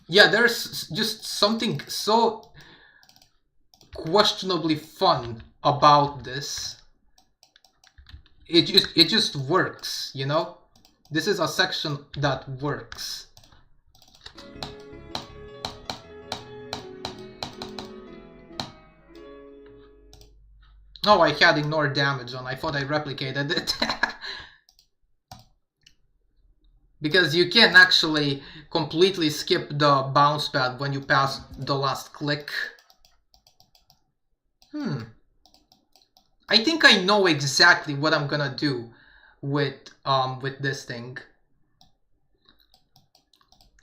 Yeah, there's just something so questionably fun about this. It just works, you know? This is a section that works. Oh, I had ignored damage on. I thought I replicated it. Because you can actually completely skip the bounce pad when you pass the last click. I think I know exactly what I'm gonna do with this thing.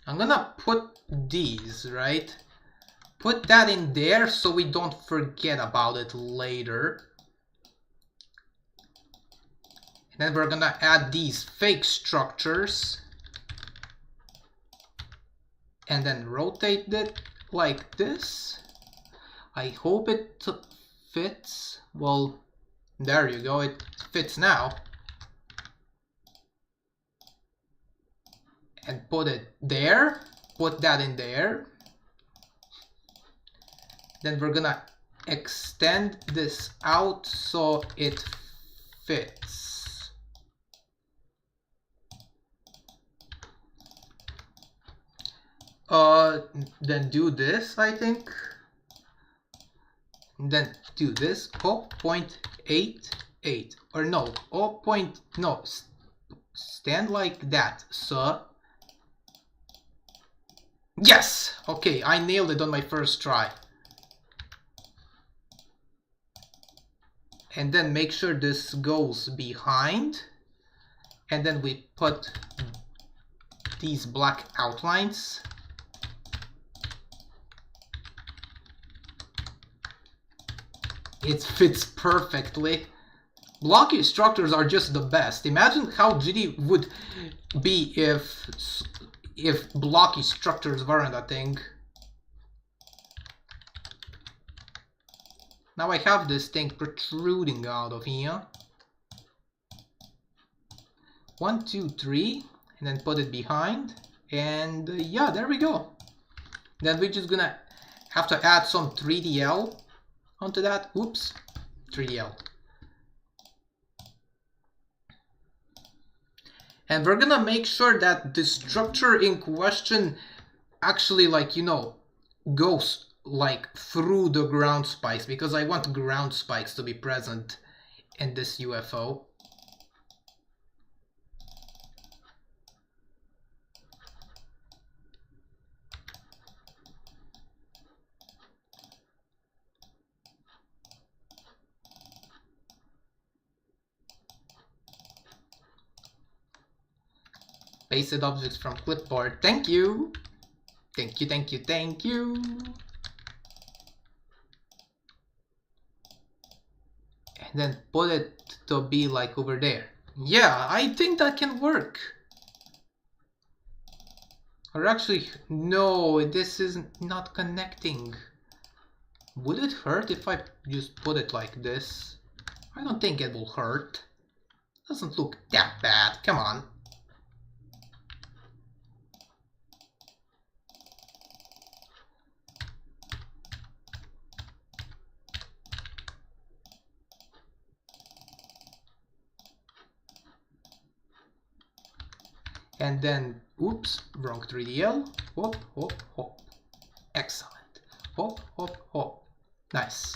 I'm gonna put these, right? Put that in there so we don't forget about it later. And then we're gonna add these fake structures. and then rotate it like this. I hope it fits. Well, there you go, it fits now. And put it there, put that in there. Then we're gonna extend this out so it fits. Then do this, I think. Then do this 0.88 or no, no, stand like that, sir. Yes! Okay, I nailed it on my first try. And then make sure this goes behind. And then we put these black outlines. It fits perfectly. Blocky structures are just the best. Imagine how GD would be if blocky structures weren't a thing. Now I have this thing protruding out of here. 1, 2, 3, and then put it behind. And yeah, there we go. Then we're just gonna have to add some 3DL onto that. Oops, 3DL. And we're gonna make sure that the structure in question actually, like, you know, goes like through the ground spikes, because I want ground spikes to be present in this UFO. Pasted objects from clipboard. Thank you. Thank you, thank you, thank you. And then put it to be like over there. Yeah, I think that can work. Or actually, no, this is not connecting. Would it hurt if I just put it like this? I don't think it will hurt. Doesn't look that bad, come on. And then, oops, wrong 3DL. Hop, hop, hop. Excellent. Hop, hop, hop. Nice.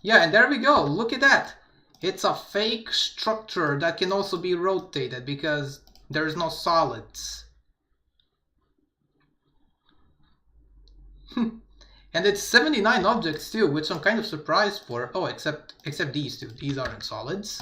Yeah, and there we go. Look at that. It's a fake structure that can also be rotated because there's no solids. And it's 79 objects too, which I'm kind of surprised for. Oh, except these two. These aren't solids.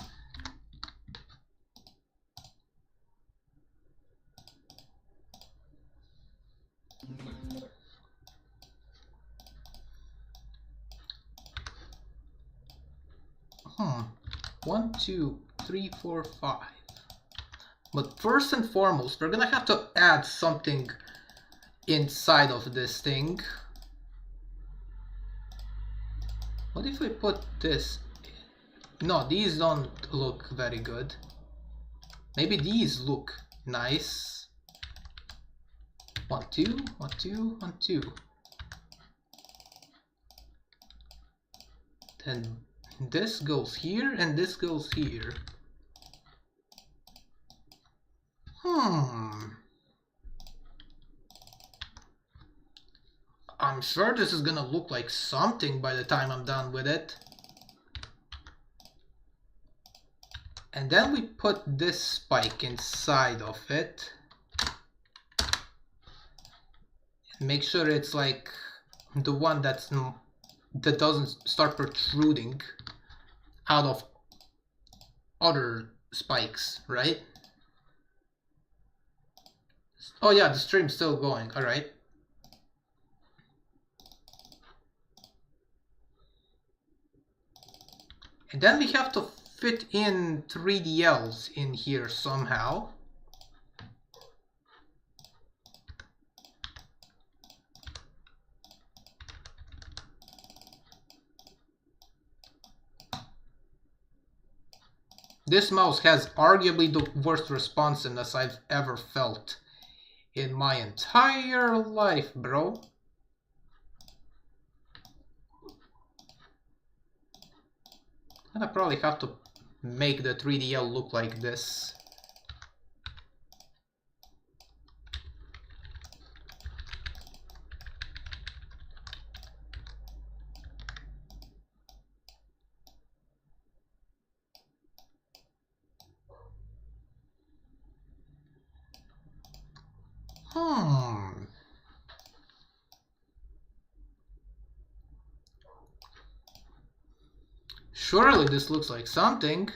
One, two, three, four, 5. But first and foremost, we're gonna have to add something inside of this thing. What if I put this? No, these don't look very good. Maybe these look nice. 1, 2, 1, 2, 1, 2. Then this goes here and this goes here. I'm sure this is gonna look like something by the time I'm done with it. And then we put this spike inside of it. And make sure it's like the one that doesn't start protruding out of other spikes, right? Oh yeah, the stream's still going, alright. And then we have to fit in 3DLs in here somehow. This mouse has arguably the worst responsiveness I've ever felt in my entire life, bro. And I probably have to make the 3DL look like this. Surely this looks like something.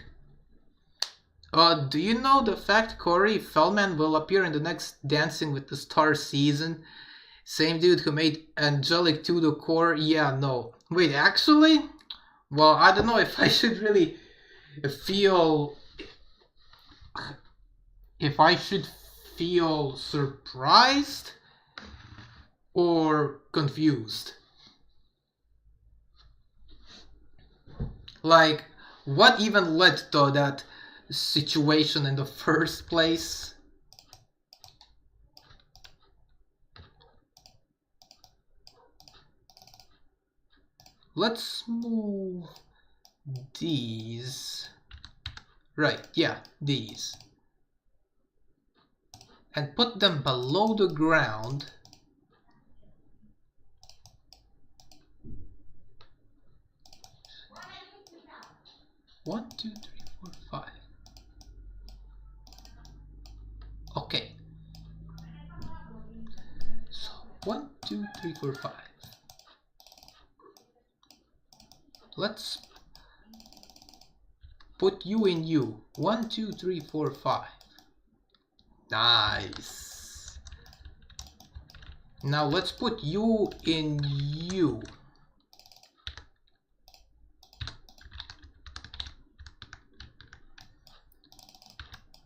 Do you know the fact Corey Feldman will appear in the next Dancing with the Stars season? Same dude who made Angelic 2 the core? Yeah, no. Wait, actually? Well, I don't know if I should really feel... if I should feel surprised or confused. Like, what even led to that situation in the first place? Let's move these. Right, yeah, these. And put them below the ground. One, two, three, four, five. Okay. So 1, 2, 3, 4, 5. Let's put you in you. 1, 2, 3, 4, 5. Nice. Now let's put you in you.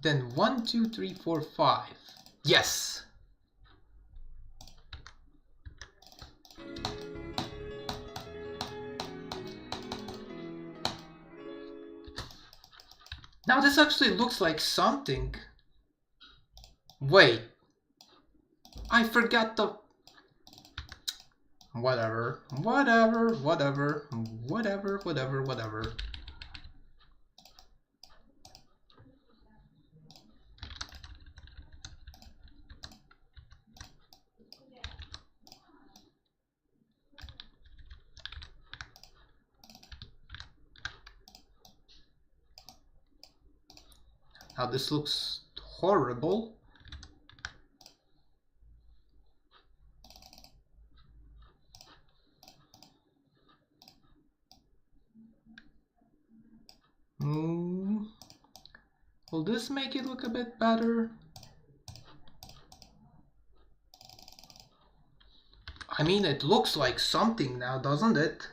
Then 1, 2, 3, 4, 5. Yes. Now this actually looks like something. Wait. I forgot the... Whatever. Now this looks horrible. Will this make it look a bit better? I mean, it looks like something now, doesn't it?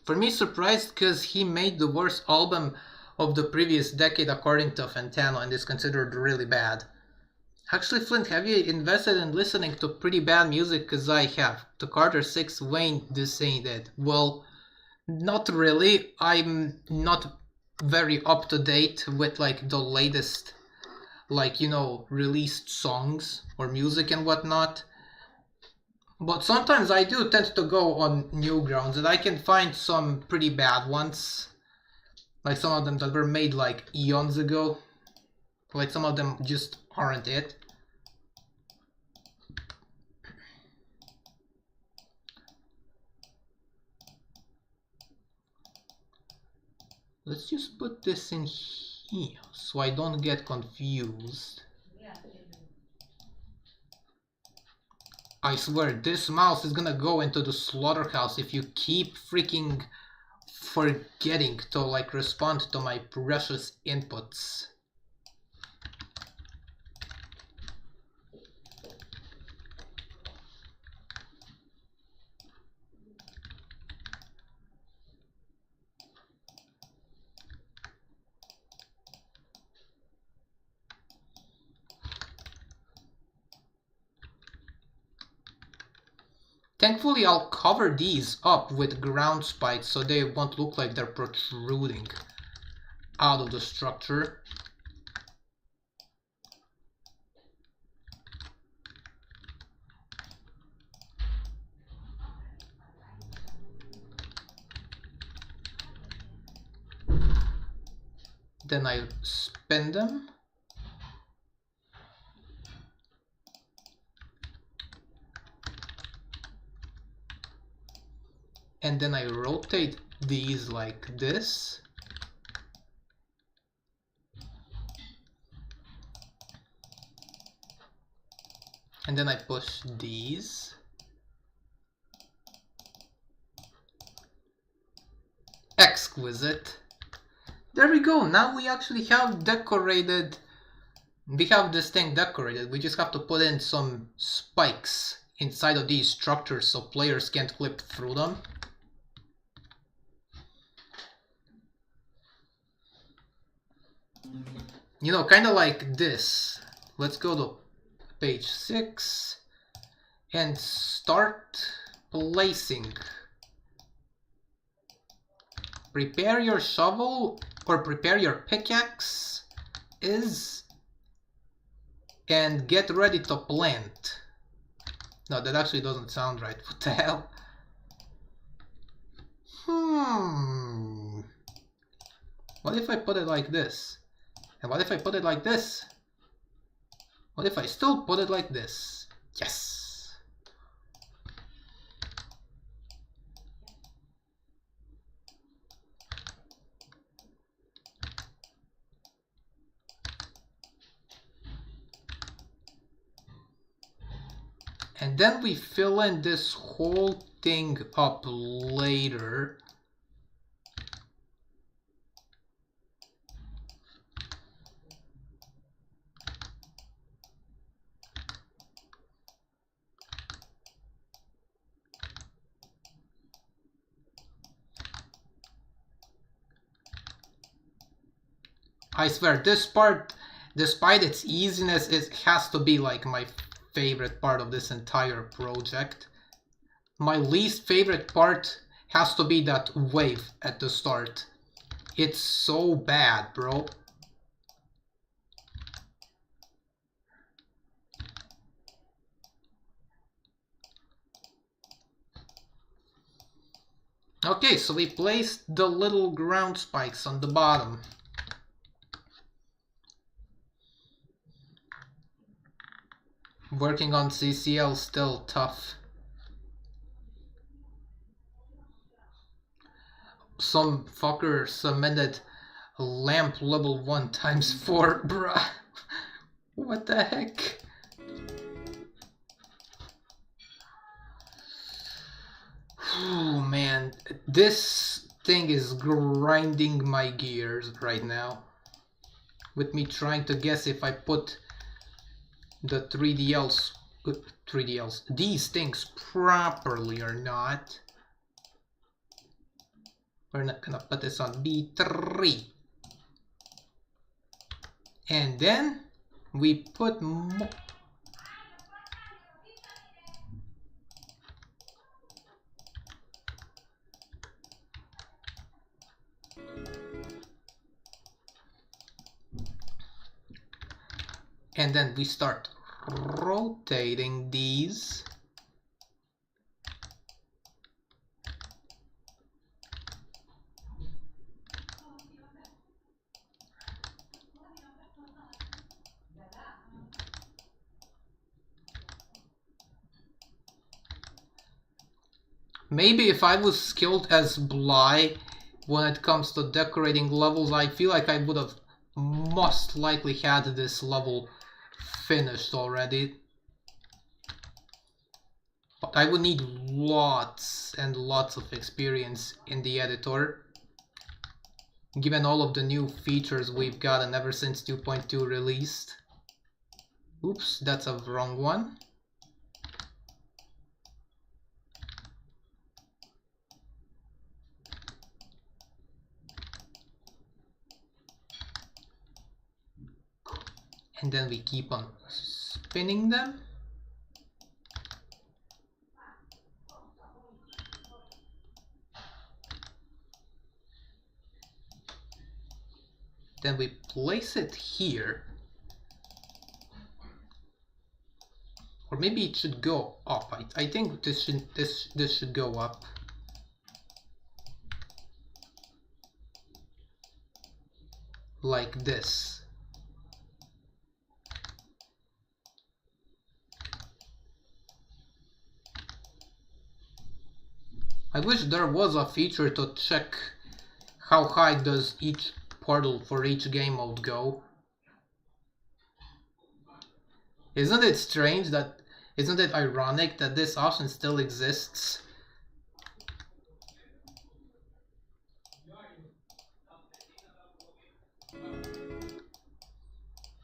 For me, surprised because he made the worst album of the previous decade according to Fantano and is considered really bad. Actually, Flint, have you invested in listening to pretty bad music? Because I have. To Carter 6, Wayne, this ain't it. Well, not really. I'm not very up to date with like the latest, like, you know, released songs or music and whatnot. But sometimes I do tend to go on Newgrounds and I can find some pretty bad ones. Like some of them that were made like eons ago. Like some of them just aren't it. Let's just put this in here so I don't get confused. I swear, this mouse is gonna go into the slaughterhouse if you keep freaking forgetting to like respond to my precious inputs. Thankfully, I'll cover these up with ground spikes so they won't look like they're protruding out of the structure. Then I spin them. And then I rotate these like this. And then I push these. Exquisite. There we go. Now we actually have decorated. We have this thing decorated. We just have to put in some spikes inside of these structures so players can't clip through them. You know, kind of like this. Let's go to page 6 and start placing. Prepare your shovel or prepare your pickaxe and get ready to plant. No, that actually doesn't sound right. What the hell? What if I put it like this? And what if I put it like this? What if I still put it like this? Yes! And then we fill in this whole thing up later. I swear, this part, despite its easiness, it has to be like my favorite part of this entire project. My least favorite part has to be that wave at the start. It's so bad, bro. Okay, so we placed the little ground spikes on the bottom. Working on CCL still tough. Some fucker submitted lamp level 1 times 4, bruh. What the heck? Oh man, this thing is grinding my gears right now. With me trying to guess if I put the 3DLs, these things properly or not. We're not gonna put this on B3. And then we put more. And then we start rotating these. Maybe if I was skilled as Bly when it comes to decorating levels, I feel like I would have most likely had this level finished already. But I would need lots and lots of experience in the editor, given all of the new features we've gotten ever since 2.2 released. Oops, that's a wrong one. And then we keep on spinning them. Then we place it here. Or maybe it should go up. I think this should go up. Like this. I wish there was a feature to check how high does each portal for each game mode go. Isn't it strange that, isn't it ironic that this option still exists?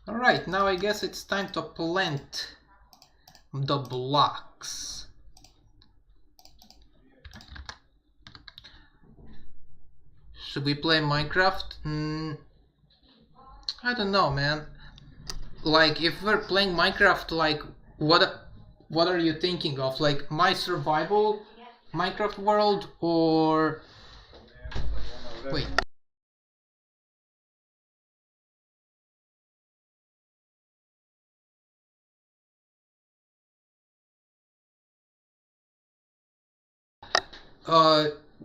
Alright, now I guess it's time to plant the blocks. Should we play Minecraft? I don't know, man. Like, if we're playing Minecraft, like, what are you thinking of? Like, my survival Minecraft world, or... Wait.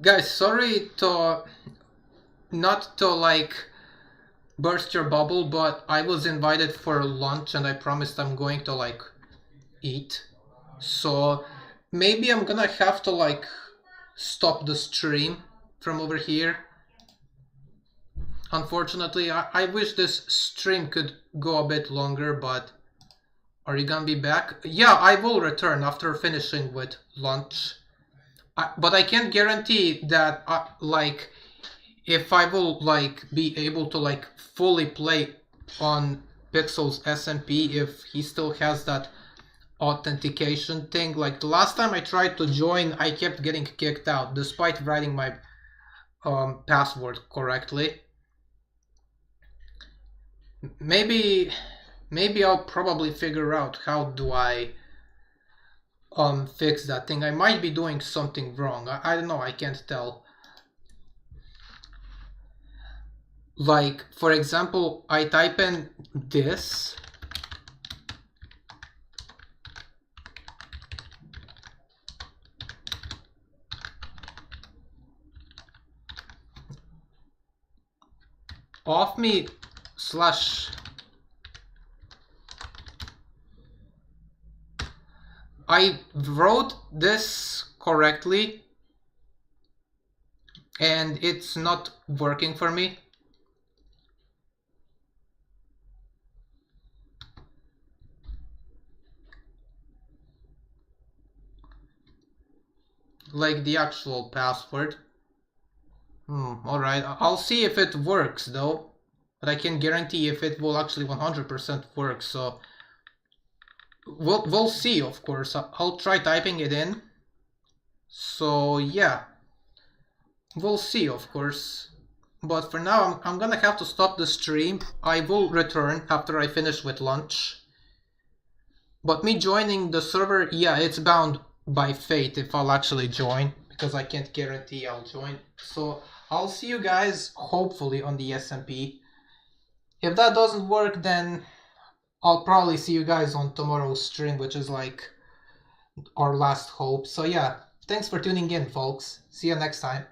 Guys, sorry to... not to, like, burst your bubble, but I was invited for lunch and I promised I'm going to, like, eat. So maybe I'm gonna have to, like, stop the stream from over here. Unfortunately, I wish this stream could go a bit longer, but are you gonna be back? Yeah, I will return after finishing with lunch. But I can't guarantee that, like, if I will, like, be able to, like, fully play on Pixel's SMP if he still has that authentication thing. Like, the last time I tried to join, I kept getting kicked out despite writing my password correctly. Maybe I'll probably figure out how do I fix that thing. I might be doing something wrong. I don't know, I can't tell. Like, for example, I type in this. Off me slash... I wrote this correctly and it's not working for me. Like the actual password. Alright, I'll see if it works though, but I can guarantee if it will actually 100% work, so we'll see, of course. I'll try typing it in. So yeah, we'll see, of course. But for now, I'm gonna have to stop the stream. I will return after I finish with lunch. But me joining the server, yeah, it's bound by fate if I'll actually join, because I can't guarantee I'll join. So I'll see you guys hopefully on the SMP. If that doesn't work, then I'll probably see you guys on tomorrow's stream, which is like our last hope. So yeah, thanks for tuning in, folks. See you next time.